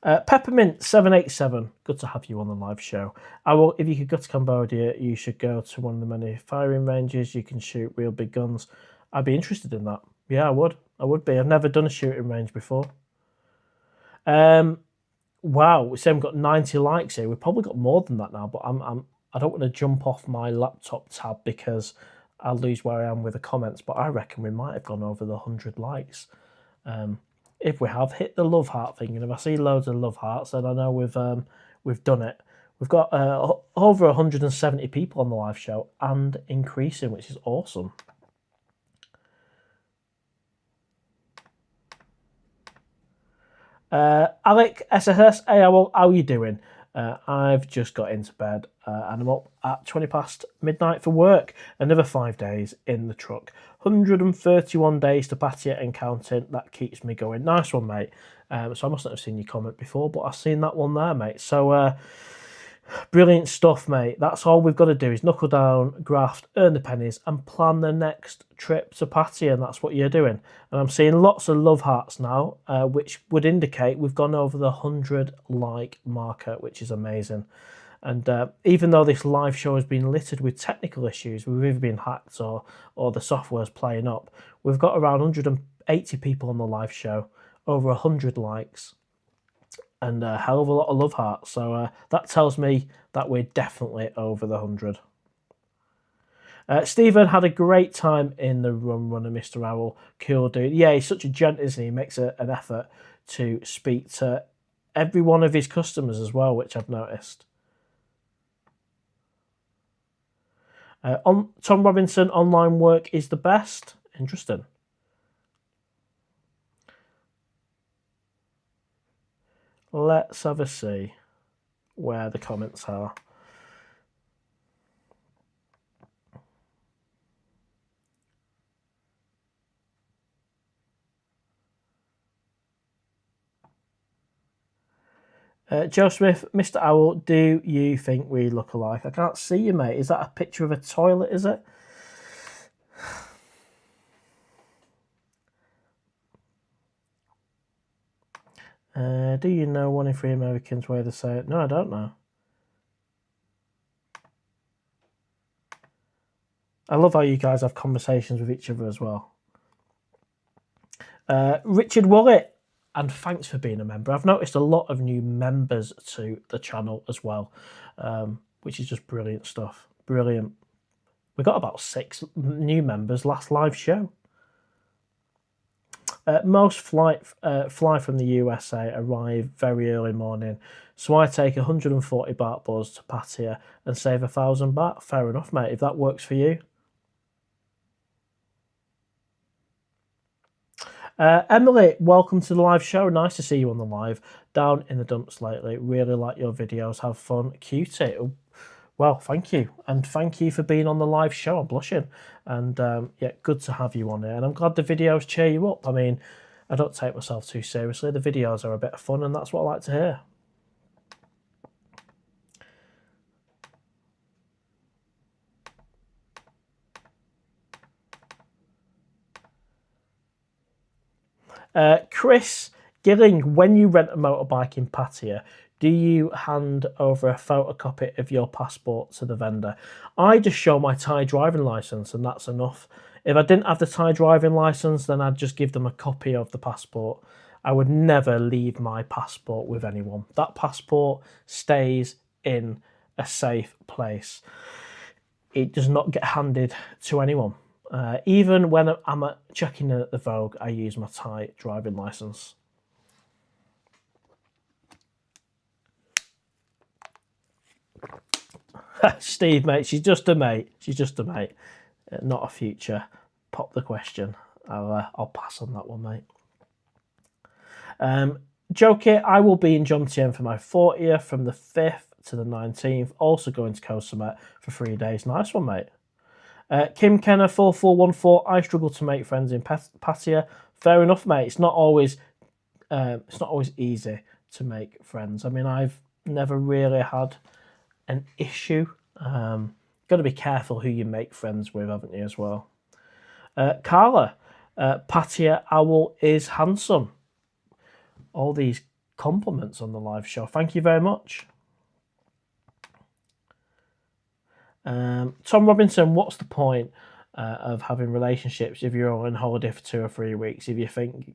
Peppermint 787, good to have you on the live show. Owl, if you could go to Cambodia, you should go to one of the many firing ranges. You can shoot real big guns. I'd be interested in that. Yeah, I would. I would be. I've never done a shooting range before. Wow, we say we've got 90 likes here. We've probably got more than that now, but I don't want to jump off my laptop tab because I'll lose where I am with the comments. But I reckon we might have gone over the 100 likes. If we have, hit the love heart thing, and if I see loads of love hearts, then I know we've done it. We've got over 170 people on the live show and increasing, which is awesome. Alec SSS, hey, how are you doing? I've just got into bed and I'm up at 20 past midnight for work. Another 5 days in the truck. 131 days to Pattaya and counting. That keeps me going. Nice one, mate. So I mustn't have seen your comment before, but I've seen that one there, mate. So brilliant stuff, mate. That's all we've got to do is knuckle down, graft, earn the pennies, and plan the next trip to Pattaya, and that's what you're doing. And I'm seeing lots of love hearts now, which would indicate we've gone over the 100 like marker, which is amazing. And even though this live show has been littered with technical issues, we've either been hacked or the software's playing up, we've got around 180 people on the live show, over 100 likes, and a hell of a lot of love hearts. So that tells me that we're definitely over the 100. Stephen had a great time in the runner, Mr. Owl. Cool dude. Yeah, he's such a gent, isn't he? He makes an effort to speak to every one of his customers as well, which I've noticed. Tom Robinson, online work is the best. Interesting. Let's have a see where the comments are. Joe Smith, Mr. Owl, do you think we look alike? I can't see you, mate. Is that a picture of a toilet, is it? Do you know 1 in 3 Americans wear the same? No, I don't know. I love how you guys have conversations with each other as well. Richard Wallet, and thanks for being a member. I've noticed a lot of new members to the channel as well, which is just brilliant stuff. Brilliant. We got about 6 new members last live show. Most fly from the USA arrive very early morning, so I take 140 baht buzz to Pattaya and save 1,000 baht. Fair enough, mate, if that works for you. Emily, welcome to the live show. Nice to see you on the live. Down in the dumps lately. Really like your videos. Have fun. Cutie. Well, thank you. And thank you for being on the live show. I'm blushing. And yeah, good to have you on here. And I'm glad the videos cheer you up. I mean, I don't take myself too seriously. The videos are a bit of fun, and that's what I like to hear. Chris Gilling, when you rent a motorbike in Pattaya, do you hand over a photocopy of your passport to the vendor? I just show my Thai driving license, and that's enough. If I didn't have the Thai driving license, then I'd just give them a copy of the passport. I would never leave my passport with anyone. That passport stays in a safe place. It does not get handed to anyone. Even when I'm checking in at the Vogue, I use my Thai driving license. Steve, mate, she's just a mate. She's just a mate, not a future. Pop the question. I'll pass on that one, mate. Joker, I will be in Jomtien for my 40th from the 5th to the 19th. Also going to Koh Samet for 3 days. Nice one, mate. Kim Kenner 4414. I struggle to make friends in Pattaya. Fair enough, mate. It's not always easy to make friends. I mean, I've never really had an issue. Got to be careful who you make friends with, haven't you, as well? Carla, PattayAwl is handsome. All these compliments on the live show. Thank you very much. Tom Robinson, what's the point of having relationships if you're on holiday for 2 or 3 weeks? If you think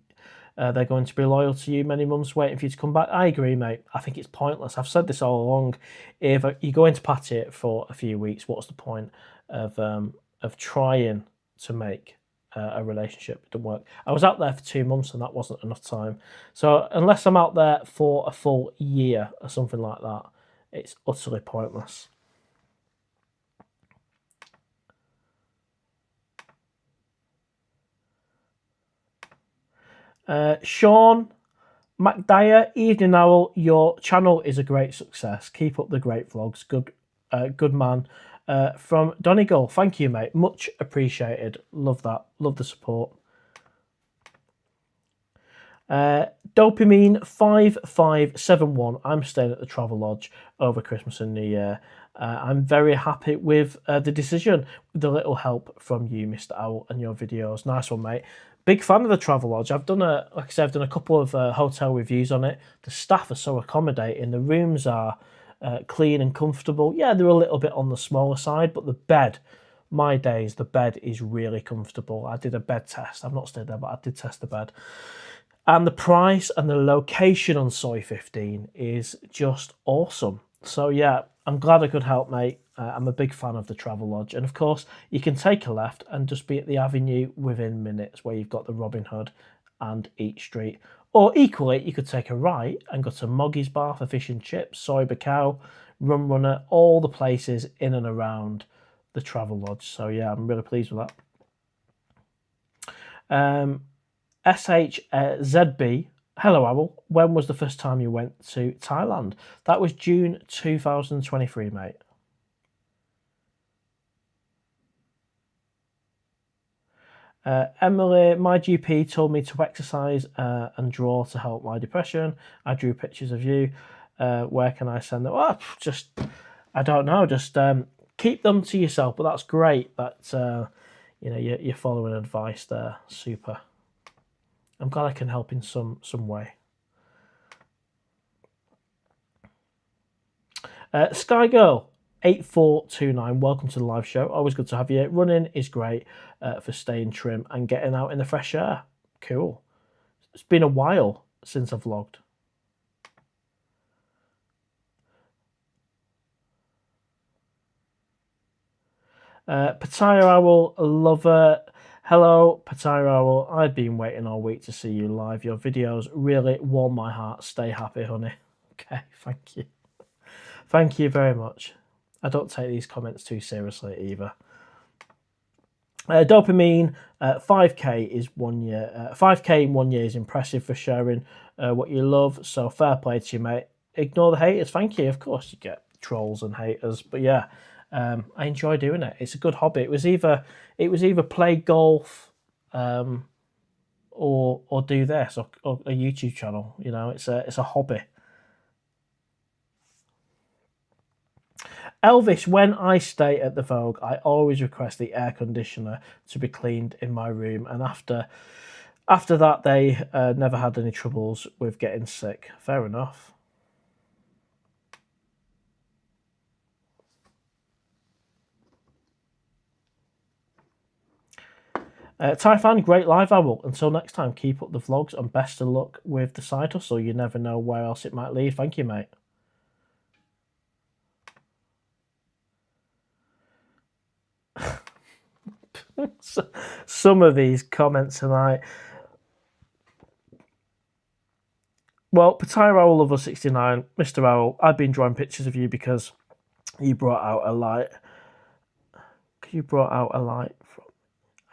they're going to be loyal to you many months waiting for you to come back? I agree, mate. I think it's pointless. I've said this all along. If you go into Pattaya for a few weeks, what's the point of trying to make a relationship? It doesn't work. I was out there for 2 months and that wasn't enough time. So unless I'm out there for a full year or something like that, it's utterly pointless. Sean McDyer, Evening Owl, your channel is a great success. Keep up the great vlogs. Good man. From Donegal, thank you, mate. Much appreciated. Love that. Love the support. Dopamine 5571. I'm staying at the Travel Lodge over Christmas and New Year. I'm very happy with the decision, with the little help from you, Mr. Owl, and your videos. Nice one, mate. Big fan of the Travel Lodge. I've done like I said, I've done a couple of hotel reviews on it. The staff are so accommodating. The rooms are clean and comfortable. Yeah, they're a little bit on the smaller side, but the bed, my days, the bed is really comfortable. I did a bed test. I've not stayed there, but I did test the bed. And the price and the location on Soy 15 is just awesome. So yeah, I'm glad I could help, mate. I'm a big fan of the Travel Lodge. And of course, you can take a left and just be at the Avenue within minutes where you've got the Robin Hood and Eat Street. Or equally, you could take a right and go to Moggy's Bar for fish and chips, Soy Bacau, Rum Runner, all the places in and around the Travel Lodge. So yeah, I'm really pleased with that. SHZB, hello Owl, when was the first time you went to Thailand? That was June 2023, mate. Emily, my GP told me to exercise and draw to help my depression. I drew pictures of you. Where can I send them? Well, just, I don't know, just keep them to yourself, but that's great that you're following advice there. Super. I'm glad I can help in some way. Sky Girl 8429, welcome to the live show. Always good to have you. Running is great for staying trim and getting out in the fresh air. Cool. It's been a while since I've vlogged. PattayAwl lover. Hello, PattayAwl. I've been waiting all week to see you live. Your videos really warm my heart. Stay happy, honey. Okay, thank you. Thank you very much. I don't take these comments too seriously either. Dopamine, 5k is 1 year. 5k in 1 year is impressive for sharing what you love. So fair play to you, mate. Ignore the haters. Thank you. Of course, you get trolls and haters, but yeah, I enjoy doing it. It's a good hobby. It was either play golf, or do this, or a YouTube channel. You know, it's a hobby. Elvis, when I stay at the Vogue, I always request the air conditioner to be cleaned in my room, and after that, they never had any troubles with getting sick. Fair enough. Typhan, great live Owl. Until next time, keep up the vlogs and best of luck with the side hustle. You never know where else it might lead. Thank you, mate. Some of these comments tonight. Well, PattayAwl Lover 69, Mr. Owl, I've been drawing pictures of you because You brought out a light. You brought out a light.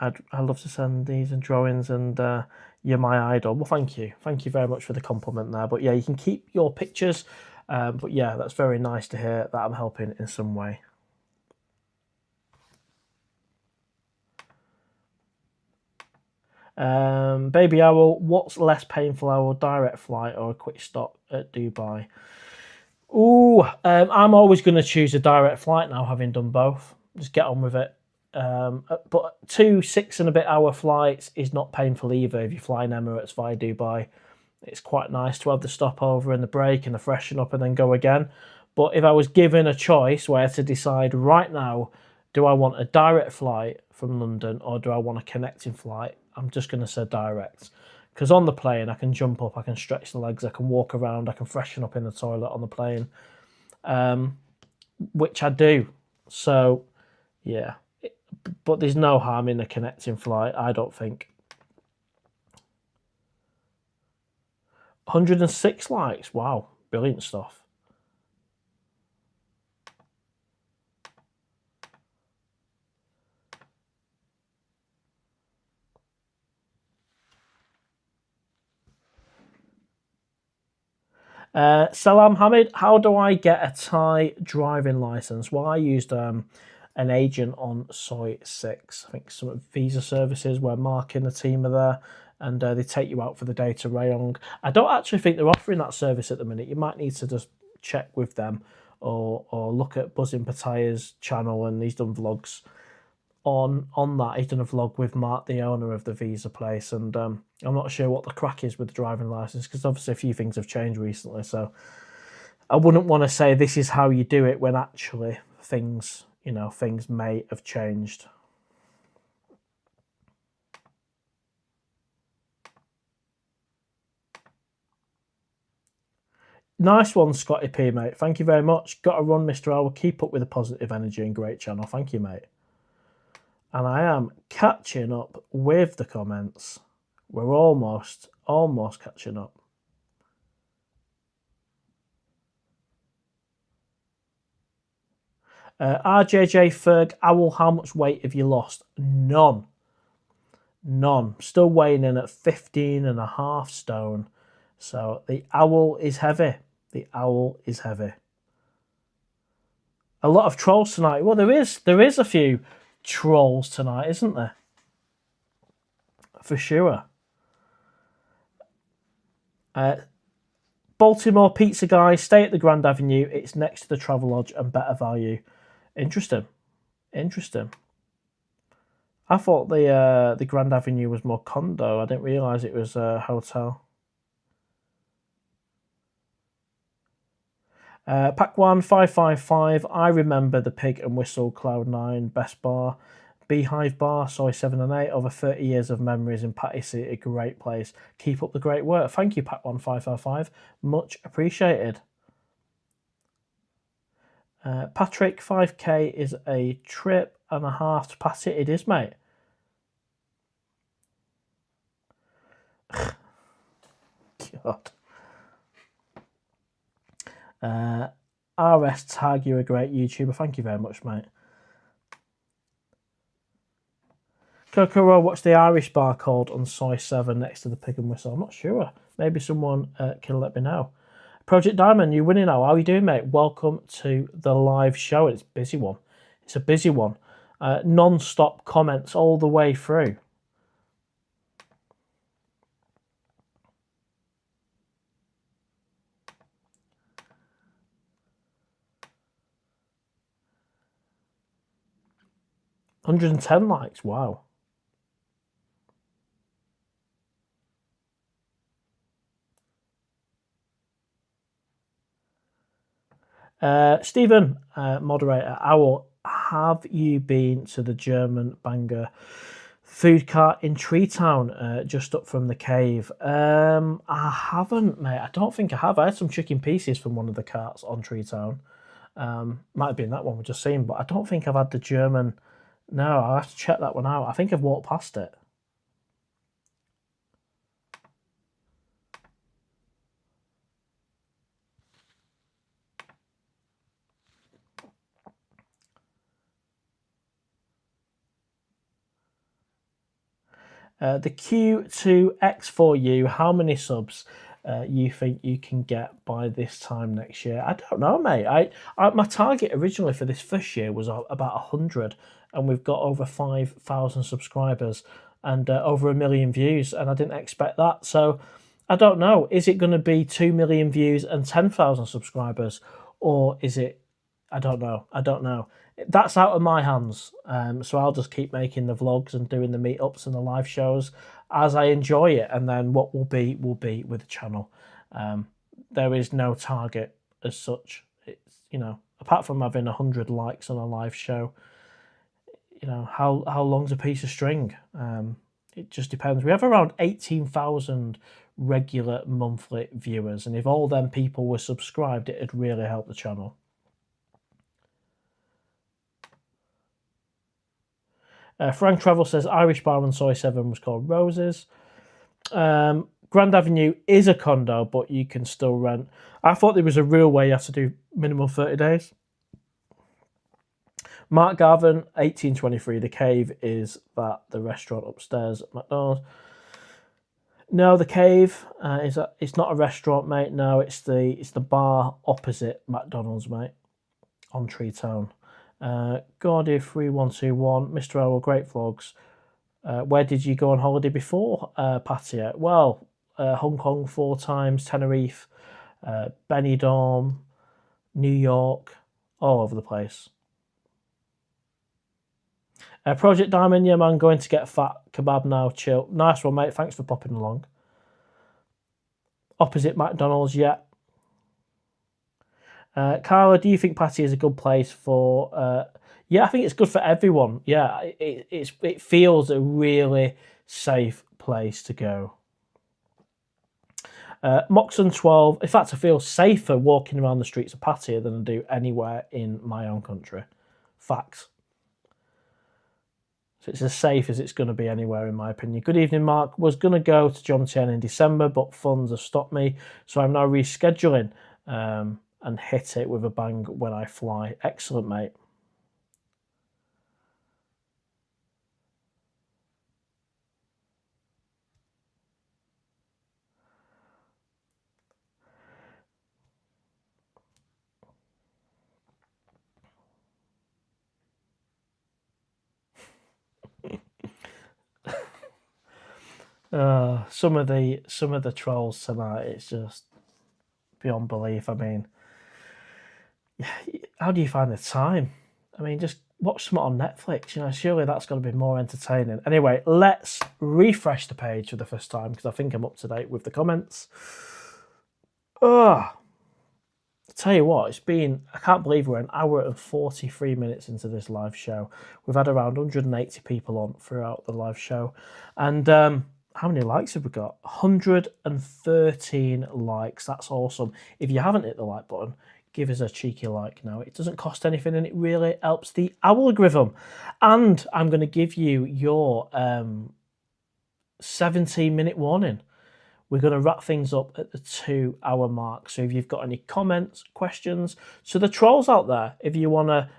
I'd love to send these and drawings, and you're my idol. Well, thank you very much for the compliment there. But yeah, you can keep your pictures. But yeah, that's very nice to hear that I'm helping in some way. Baby Owl, what's less painful, Owl? Direct flight or a quick stop at Dubai? Ooh, I'm always going to choose a direct flight now, having done both. Just get on with it. But 2 6-and-a-bit-hour flights is not painful either if you're flying Emirates via Dubai. It's quite nice to have the stopover and the break and the freshen up and then go again. But if I was given a choice where to decide right now, do I want a direct flight from London or do I want a connecting flight? I'm just going to say direct. Because on the plane, I can jump up, I can stretch the legs, I can walk around, I can freshen up in the toilet on the plane, which I do. So, yeah. But there's no harm in a connecting flight, I don't think. 106 likes. Wow. Brilliant stuff. Salam Hamid, how do I get a Thai driving license? Well, I used an agent on Soy 6. I think some visa services where Mark and the team are there, and they take you out for the day to Rayong. I don't actually think they're offering that service at the minute. You might need to just check with them or look at Buzzing Pattaya's channel, and he's done vlogs on that. He's done a vlog with Mark, the owner of the visa place, and I'm not sure what the crack is with the driving license because obviously a few things have changed recently. So I wouldn't want to say this is how you do it when actually things may have changed. Nice one, Scotty P, mate. Thank you very much. Got to run, Mr. Owl. Keep up with the positive energy and great channel. Thank you, mate. And I am catching up with the comments. We're almost catching up. RJJ Ferg, Owl, how much weight have you lost? None. Still weighing in at 15.5 stone. So the owl is heavy. A lot of trolls tonight. Well, there is a few trolls tonight, isn't there? For sure. Baltimore pizza guy, stay at the Grand Avenue. It's next to the Travelodge and better value. Interesting. I thought the Grand Avenue was more condo. I didn't realise it was a hotel. Pac1 555. I remember the Pig and Whistle, Cloud9, Best Bar, Beehive Bar, Soy 7 and 8. Over 30 years of memories in Patty City. A great place. Keep up the great work. Thank you, Pac1 555. Much appreciated. Patrick, 5k is a trip and a half to Patty. It is, mate. God. RS Tag, you're a great YouTuber. Thank you very much, mate. Kokoro, what's the Irish bar called on Soy 7 next to the Pig and Whistle? I'm not sure. Maybe someone can let me know. Project Diamond, you're winning now. How are you doing, mate? Welcome to the live show. It's a busy one. Non-stop comments all the way through. $110 likes. Wow. Stephen, moderator, Owl, have you been to the German banger food cart in Tree Town, just up from the cave? I haven't, mate. I don't think I have. I had some chicken pieces from one of the carts on Tree Town. Might have been that one we just seen, but I don't think I've had the German. No, I'll have to check that one out. I think I've walked past it. The Q2X4U, how many subs you think you can get by this time next year? I don't know, mate. My target originally for this first year was about 100, and we've got over 5,000 subscribers and over 1 million views, and I didn't expect that. So I don't know. Is it going to be 2 million views and 10,000 subscribers, or is it? I don't know. That's out of my hands. So I'll just keep making the vlogs and doing the meetups and the live shows as I enjoy it, and then what will be with the channel. There is no target as such. It's, you know, apart from having 100 likes on a live show, you know, how long's a piece of string? It just depends. We have around 18,000 regular monthly viewers, and if all them people were subscribed, it'd really help the channel. Frank Travel says Irish bar on Soy 7 was called Roses. Grand Avenue is a condo, but you can still rent. I thought there was a real way you have to do minimum 30 days. Mark Garvin, 1823. The Cave is the restaurant upstairs at McDonald's. No, the Cave it's not a restaurant, mate. No, it's the bar opposite McDonald's, mate, on Tree Town. Gordy3121, Mr. Owl, great vlogs. Where did you go on holiday before Pattaya? Well, Hong Kong 4 times, Tenerife, Benidorm, New York, all over the place. Project Diamond, yeah man, going to get fat kebab now, chill. Nice one, mate, thanks for popping along. Opposite McDonald's, yeah. Carla, do you think Pattaya is a good place for... yeah, I think it's good for everyone. Yeah, it feels a really safe place to go. Moxon12, in fact, I feel safer walking around the streets of Pattaya than I do anywhere in my own country. Facts. So it's as safe as it's going to be anywhere, in my opinion. Good evening, Mark. Was going to go to Jomtien in December, but funds have stopped me. So I'm now rescheduling and hit it with a bang when I fly. Excellent, mate. Some of the trolls tonight, it's just beyond belief. I mean, how do you find the time? I mean, just watch something on Netflix. You know, surely that's got to be more entertaining. Anyway, let's refresh the page for the first time because I think I'm up to date with the comments. I tell you what, it's been, I can't believe we're an hour and 43 minutes into this live show. We've had around 180 people on throughout the live show. And how many likes have we got? 113 likes. That's awesome. If you haven't hit the like button, give us a cheeky like now. It doesn't cost anything and it really helps the algorithm. And I'm going to give you your 17-minute warning. We're going to wrap things up at the 2-hour mark. So if you've got any comments, questions, so the trolls out there, if you wanna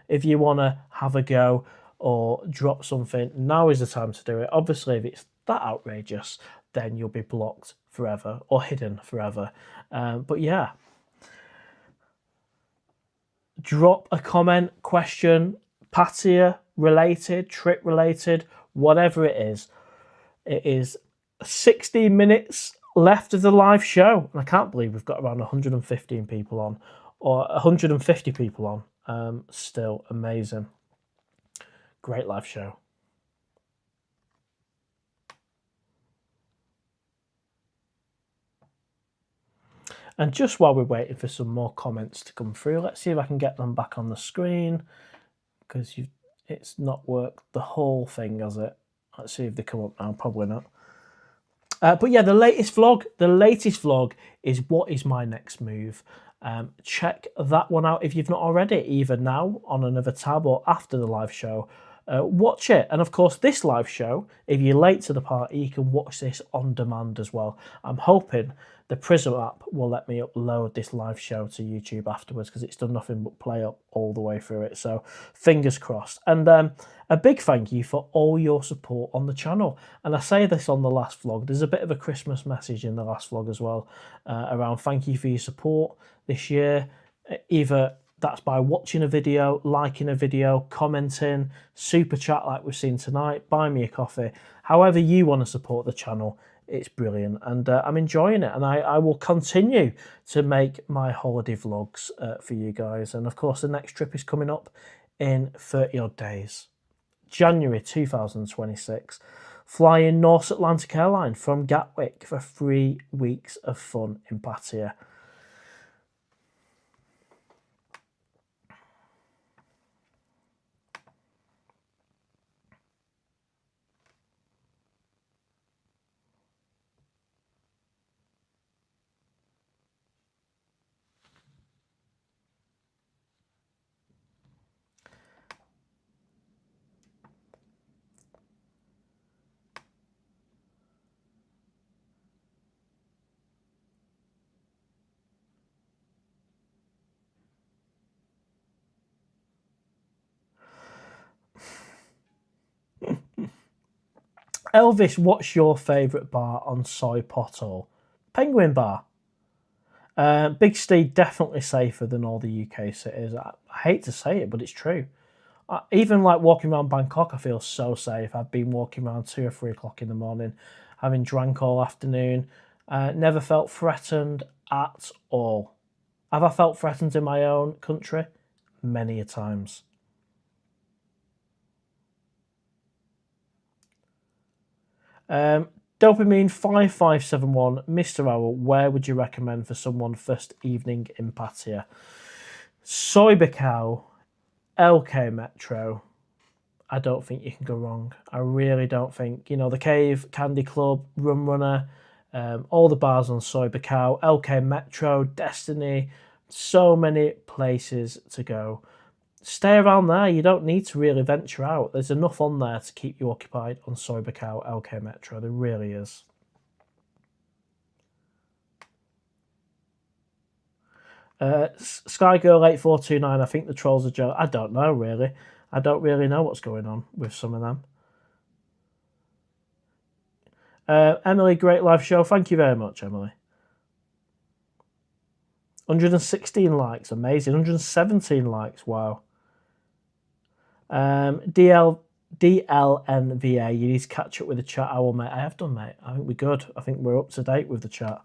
have a go or drop something, now is the time to do it. Obviously, if it's that outrageous, then you'll be blocked forever or hidden forever. But yeah, drop a comment, question, Pattaya related, trip related, whatever it is. It is 60 minutes left of the live show, and I can't believe we've got around 115 people on, or 150 people on. Still amazing. Great live show. And just while we're waiting for some more comments to come through, let's see if I can get them back on the screen, because it's not worked the whole thing, has it? Let's see if they come up now. Probably not. But yeah, the latest vlog is what is my next move. Check that one out if you've not already, either now on another tab or after the live show. watch it. And of course, this live show, if you're late to the party, you can watch this on demand as well. I'm hoping the Prism app will let me upload this live show to YouTube afterwards, because it's done nothing but play up all the way through it. So fingers crossed. And a big thank you for all your support on the channel. And I say this on the last vlog. There's a bit of a Christmas message in the last vlog as well, around thank you for your support this year. Either that's by watching a video, liking a video, commenting, super chat like we've seen tonight, buy me a coffee. However you want to support the channel, it's brilliant. And I'm enjoying it. And I will continue to make my holiday vlogs for you guys. And of course, the next trip is coming up in 30 odd days. January 2026. Flying North Atlantic Airline from Gatwick for 3 weeks of fun in Pattaya. Elvis, what's your favourite bar on Soy Pottle? Penguin Bar. Big Steve, definitely safer than all the UK cities. I hate to say it, but it's true. Even like walking around Bangkok, I feel so safe. I've been walking around 2 or 3 o'clock in the morning, having drank all afternoon. Never felt threatened at all. Have I felt threatened in my own country? Many a times. Dopamine 5571, Mr. Owl, where would you recommend for someone first evening in Pattaya? Soy Bacau, LK Metro. I don't think you can go wrong. I really don't think. You know, the Cave, Candy Club, Rum Runner, all the bars on Soy Bacau, LK Metro, Destiny, so many places to go. Stay around there. You don't need to really venture out. There's enough on there to keep you occupied on Soy Bacau, LK Metro. There really is. Skygirl8429, I think the trolls are joke. I don't know, really. I don't really know what's going on with some of them. Emily, great live show. Thank you very much, Emily. 116 likes. Amazing. 117 likes. Wow. DLNVA, you need to catch up with the chat, Owl, mate. I have done, mate. I think we're good. I think we're up to date with the chat.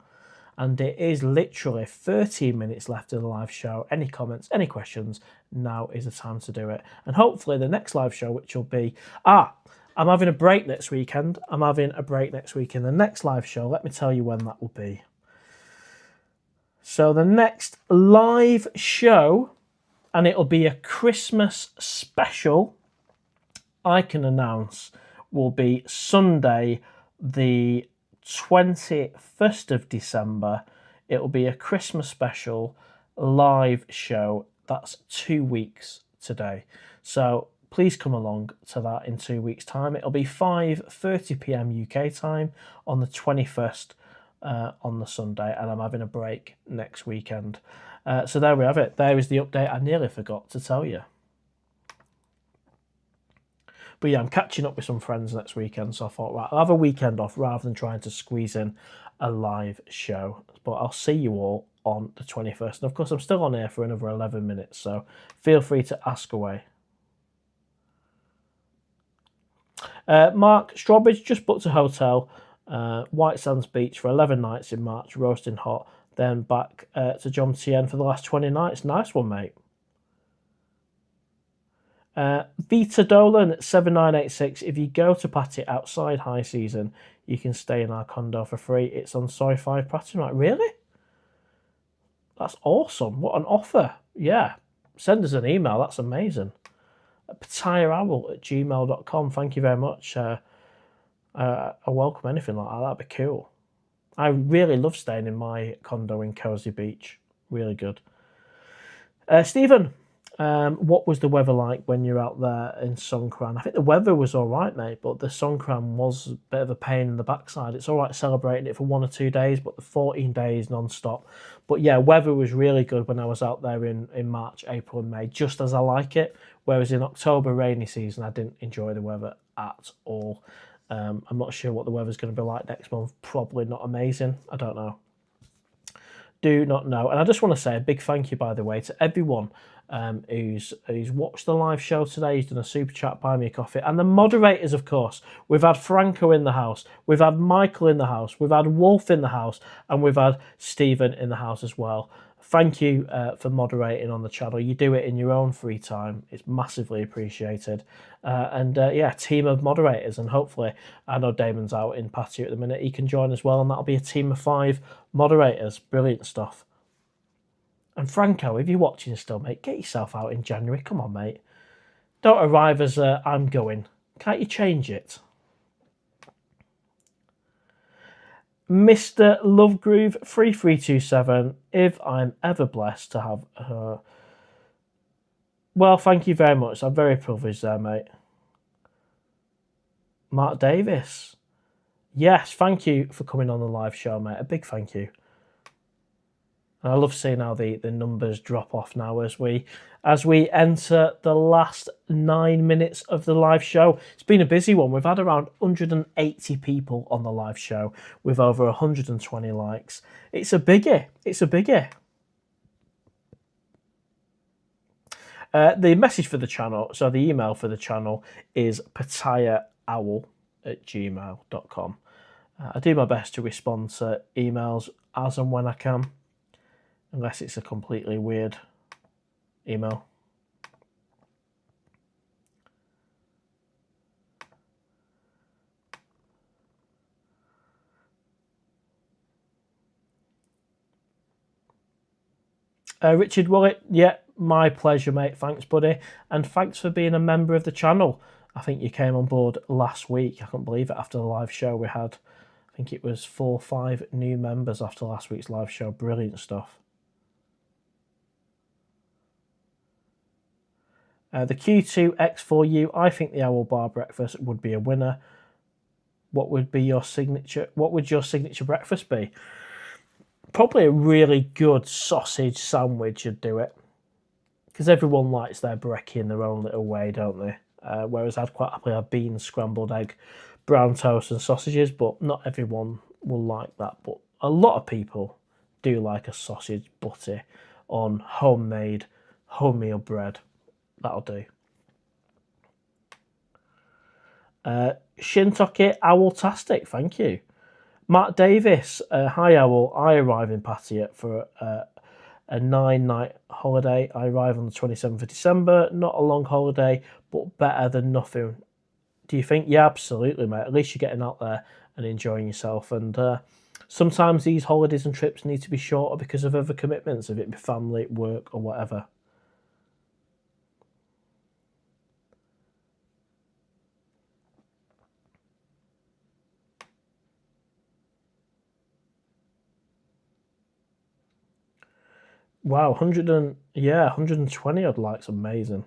And it is literally 13 minutes left of the live show. Any comments, any questions, now is the time to do it. And hopefully the next live show, which will be... I'm having a break next weekend. The next live show, let me tell you when that will be. So the next live show, and it'll be a Christmas special, I can announce, will be Sunday, the 21st of December. It'll be a Christmas special live show. That's 2 weeks today. So please come along to that in 2 weeks' time. It'll be 5:30 p.m. UK time on the 21st on the Sunday, and I'm having a break next weekend. So there we have it. There is the update. I nearly forgot to tell you. But yeah, I'm catching up with some friends next weekend, so I thought, right, I'll have a weekend off rather than trying to squeeze in a live show. But I'll see you all on the 21st. And of course, I'm still on here for another 11 minutes, so feel free to ask away. Mark, Strawbridge just booked a hotel, White Sands Beach for 11 nights in March, roasting hot, then back to John Tien for the last 20 nights. Nice one, mate. Vita Dolan 7986. If you go to Pattaya outside high season, you can stay in our condo for free. It's on Soy 5 Pattaya. Right, really? That's awesome. What an offer. Yeah. Send us an email. That's amazing. PattayAowl@gmail.com. Thank you very much. I welcome anything like that. That'd be cool. I really love staying in my condo in Cozy Beach. Really good. Stephen, What was the weather like when you're out there in Songkran? I think the weather was all right, mate, but the Songkran was a bit of a pain in the backside. It's all right celebrating it for 1 or 2 days, but the 14 days non-stop. But yeah, weather was really good when I was out there in March, April and May, just as I like it. Whereas in October, rainy season, I didn't enjoy the weather at all. I'm not sure what the weather's going to be like next month. Probably not amazing. I don't know. Do not know. And I just want to say a big thank you, by the way, to everyone who's watched the live show today, who's done a super chat, buy me a coffee, and the moderators, of course. We've had Franco in the house, we've had Michael in the house, we've had Wolf in the house, and we've had Stephen in the house as well. Thank you for moderating on the channel. You do it in your own free time. It's massively appreciated. Yeah, team of moderators, and hopefully, I know Damon's out in Pattaya at the minute. He can join as well, and that'll be a team of 5 moderators. Brilliant stuff. And Franco, if you're watching still, mate, get yourself out in January. Come on, mate. Don't arrive as I'm going. Can't you change it? Mr. Lovegroove 3327, if I'm ever blessed to have her. Well, thank you very much. I'm very privileged there, mate. Mark Davis. Yes, thank you for coming on the live show, mate. A big thank you. And I love seeing how the numbers drop off now as we enter the last 9 minutes of the live show. It's been a busy one. We've had around 180 people on the live show with over 120 likes. It's a biggie. It's a biggie. The message for the channel, so the email for the channel is pattayaowl@gmail.com. I do my best to respond to emails as and when I can, unless it's a completely weird email. Richard Willett, yeah, my pleasure, mate. Thanks, buddy. And thanks for being a member of the channel. I think you came on board last week. I can't believe it. After the live show, we had, I think it was 4 or 5 new members after last week's live show. Brilliant stuff. The Q2X4U, I think the Owl Bar breakfast would be a winner. What would be your signature? What would your signature breakfast be? Probably a really good sausage sandwich would do it, because everyone likes their brekkie in their own little way, don't they? Whereas I'd quite happily have beans, scrambled egg, brown toast and sausages, but not everyone will like that. But a lot of people do like a sausage butty on homemade wholemeal bread. That'll do. Shintoki Owl-tastic, thank you. Matt Davis, hi Owl, I arrive in Pattaya for a 9-night holiday. I arrive on the 27th of December. Not a long holiday, but better than nothing. Do you think? Yeah, absolutely, mate. At least you're getting out there and enjoying yourself. And sometimes these holidays and trips need to be shorter because of other commitments, if it be family, work, or whatever. Wow, 120 odd likes, amazing.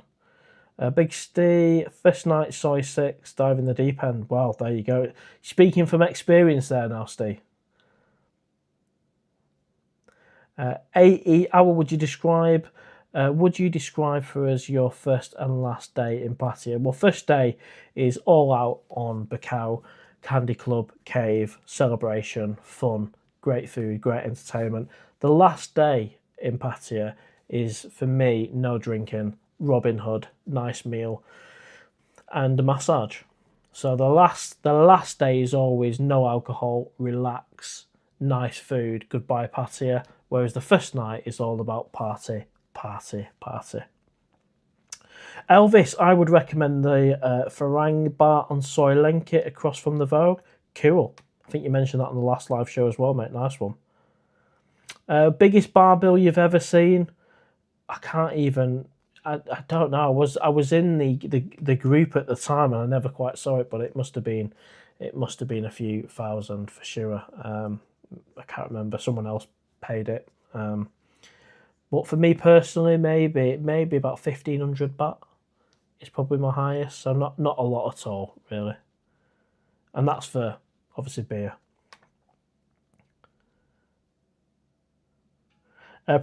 Big Steve, first night, soy 6, dive in the deep end. Wow, there you go. Speaking from experience there now, Steve. AE, Owl, would you describe for us your first and last day in Pattaya? Well, first day is all out on Bacau, Candy Club, Cave, celebration, fun, great food, great entertainment. The last day in Pattaya is, for me, no drinking, Robin Hood, nice meal, and a massage. So the last day is always no alcohol, relax, nice food, goodbye Pattaya. Whereas the first night is all about party, party, party. Elvis, I would recommend the Farang Bar on Soy Lenket across from the Vogue. Cool. I think you mentioned that on the last live show as well, mate. Nice one. Biggest bar bill you've ever seen? I can't even. I don't know. I was in the group at the time and I never quite saw it, but it must have been a few thousand for sure. I can't remember. Someone else paid it. But for me personally, maybe about 1,500 baht is probably my highest. So not a lot at all, really. And that's for, obviously, beer.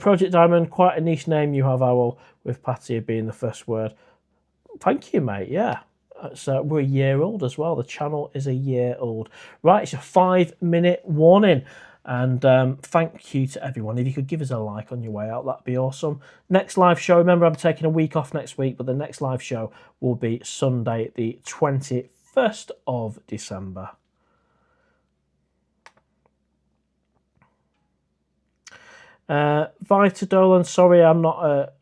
Project Diamond, quite a niche name you have, Owl, with Pattaya being the first word. Thank you, mate. Yeah. So we're a year old as well. The channel is a year old. Right, it's a 5-minute warning. And thank you to everyone. If you could give us a like on your way out, that'd be awesome. Next live show, remember I'm taking a week off next week, but the next live show will be Sunday, the 21st of December. Vita Dolan, sorry, I'm not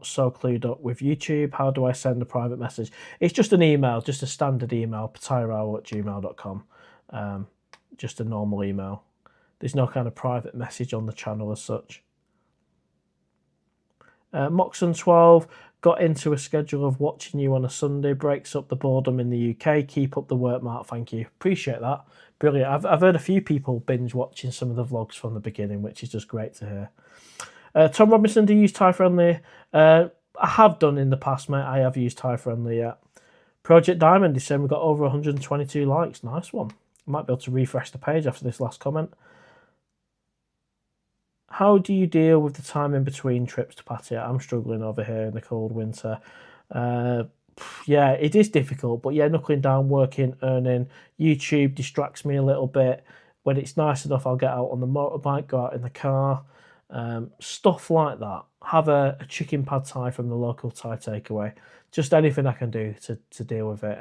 so clued up with YouTube. How do I send a private message? It's just an email, just a standard email, pattayaowl@gmail.com. Just a normal email. There's no kind of private message on the channel as such. Moxon12 got into a schedule of watching you on a Sunday. Breaks up the boredom in the UK. Keep up the work, Mark. Thank you. Appreciate that. Brilliant. I've heard a few people binge watching some of the vlogs from the beginning, which is just great to hear. Tom Robinson, do you use Thai Friendly? I have done in the past, mate. I have used Thai Friendly, yeah. Project Diamond is saying we've got over 122 likes. Nice one. I might be able to refresh the page after this last comment. How do you deal with the time in between trips to Pattaya? I'm struggling over here in the cold winter. Yeah, it is difficult, but yeah, knuckling down, working, earning. YouTube distracts me a little bit. When it's nice enough, I'll get out on the motorbike, go out in the car, stuff like that. Have a chicken pad thai from the local Thai takeaway. Just anything I can do to deal with it.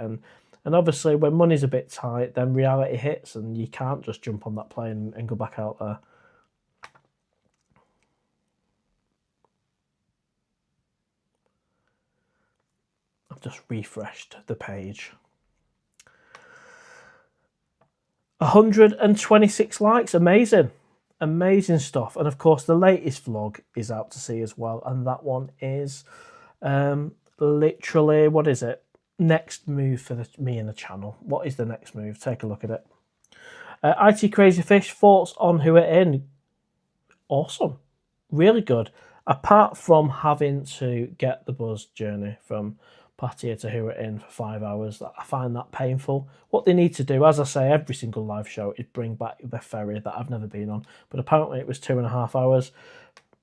And obviously, when money's a bit tight, then reality hits, and you can't just jump on that plane and go back out there. I've just refreshed the page. 126 likes, amazing. Amazing stuff. And of course, the latest vlog is out to see as well. And that one is literally, what is it? Next move for me and the channel. What is the next move? Take a look at it. IT Crazy Fish, thoughts on Who It In? Awesome. Really good. Apart from having to get the bus journey from Pattaya to Who It In for 5 hours, I find that painful. What they need to do, as I say, every single live show, is bring back the ferry that I've never been on. But apparently it was 2.5 hours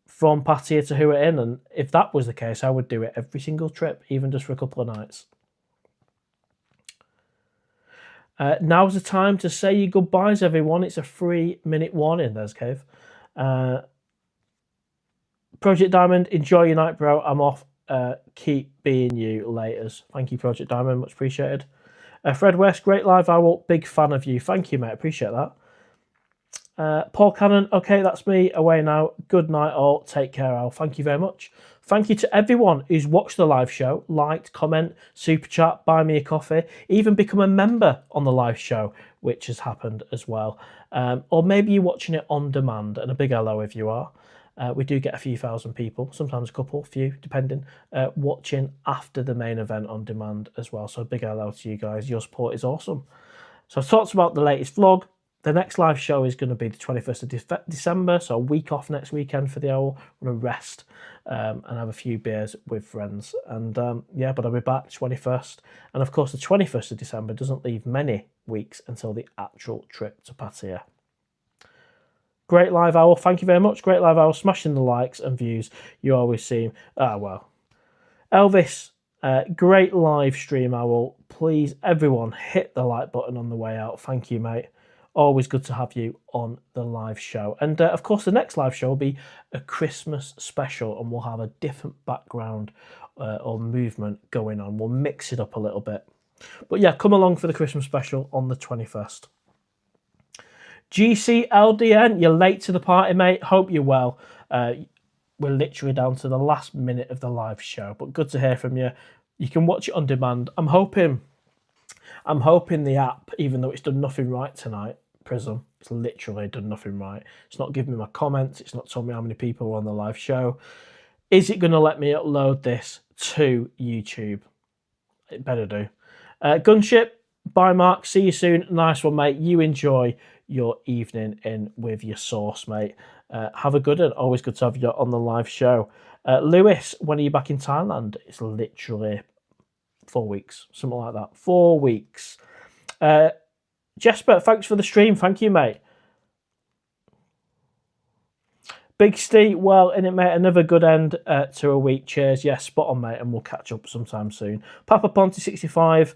from Pattaya to Who It In. And if that was the case, I would do it every single trip, even just for a couple of nights. Now's the time to say your goodbyes, everyone. It's a 3-minute warning. There's Cave. Project Diamond, enjoy your night, bro. I'm off. Keep being you, laters. Thank you, Project Diamond. Much appreciated. Fred West, great live, Owl. Big fan of you. Thank you, mate. Appreciate that. Paul Cannon, okay, that's me. Away now. Good night, all. Take care, Owl. Thank you very much. Thank you to everyone who's watched the live show, liked, comment, super chat, buy me a coffee, even become a member on the live show, which has happened as well. Or maybe you're watching it on demand, and a big hello if you are. We do get a few thousand people, sometimes a couple, few, depending, watching after the main event on demand as well. So a big hello to you guys. Your support is awesome. So I've talked about the latest vlog. The next live show is going to be the 21st of December, so a week off next weekend for the Owl. I'm going to rest and have a few beers with friends. And yeah, but I'll be back 21st. And of course, the 21st of December doesn't leave many weeks until the actual trip to Pattaya. Great live, Owl. Thank you very much. Great live, Owl. Smashing the likes and views. You always seem... Ah, well. Elvis, great live stream, Owl. Please, everyone, hit the like button on the way out. Thank you, mate. Always good to have you on the live show. And, of course, the next live show will be a Christmas special, and we'll have a different background or movement going on. We'll mix it up a little bit. But, yeah, come along for the Christmas special on the 21st. GCLDN, you're late to the party, mate. Hope you're well. We're literally down to the last minute of the live show, but good to hear from you. You can watch it on demand. I'm hoping the app, even though it's done nothing right tonight, Prism, it's literally done nothing right. It's not giving me my comments. It's not telling me how many people were on the live show. Is it going to let me upload this to YouTube? It better do. Gunship, bye, Mark. See you soon. Nice one, mate. You enjoy your evening in with your sauce, mate. Have a good one. Always good to have you on the live show. Lewis, when are you back in Thailand? It's literally 4 weeks, something like that. 4 weeks. Jesper, thanks for the stream. Thank you, mate. Big Steve, well, in it, mate. Another good end to a week. Cheers. Yes, spot on, mate. And we'll catch up sometime soon. Papa Ponty 65,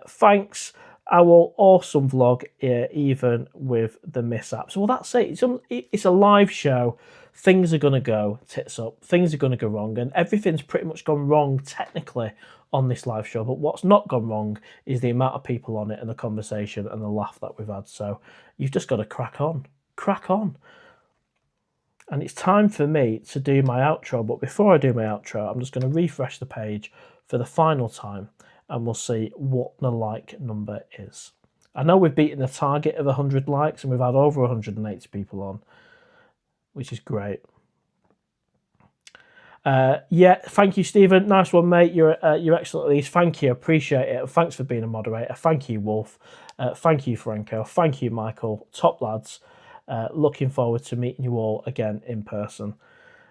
thanks. Owl, awesome vlog, even with the mishaps. Well, that's it. It's a live show. Things are going to go tits up. Things are going to go wrong. And everything's pretty much gone wrong technically on this live show. But what's not gone wrong is the amount of people on it and the conversation and the laugh that we've had. So you've just got to crack on. Crack on. And it's time for me to do my outro. But before I do my outro, I'm just going to refresh the page for the final time. And we'll see what the like number is. I know we've beaten the target of 100 likes. And we've had over 180 people on. Which is great. Yeah, thank you, Stephen. Nice one, mate. You're excellent at these. Thank you. Appreciate it. Thanks for being a moderator. Thank you, Wolf. Thank you, Franco. Thank you, Michael. Top lads. Looking forward to meeting you all again in person.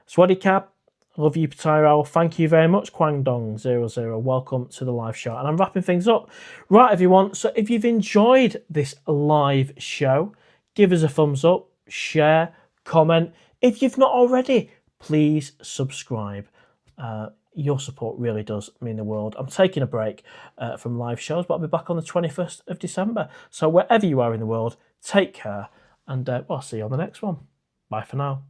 Swaddy Cap, love you, PattayAwl. Thank you very much. Kwangdong00, welcome to the live show. And I'm wrapping things up. Right, everyone. So if you've enjoyed this live show, give us a thumbs up, share, comment. If you've not already, please subscribe. Your support really does mean the world. I'm taking a break from live shows, but I'll be back on the 21st of December. So wherever you are in the world, take care. And I'll see you on the next one. Bye for now.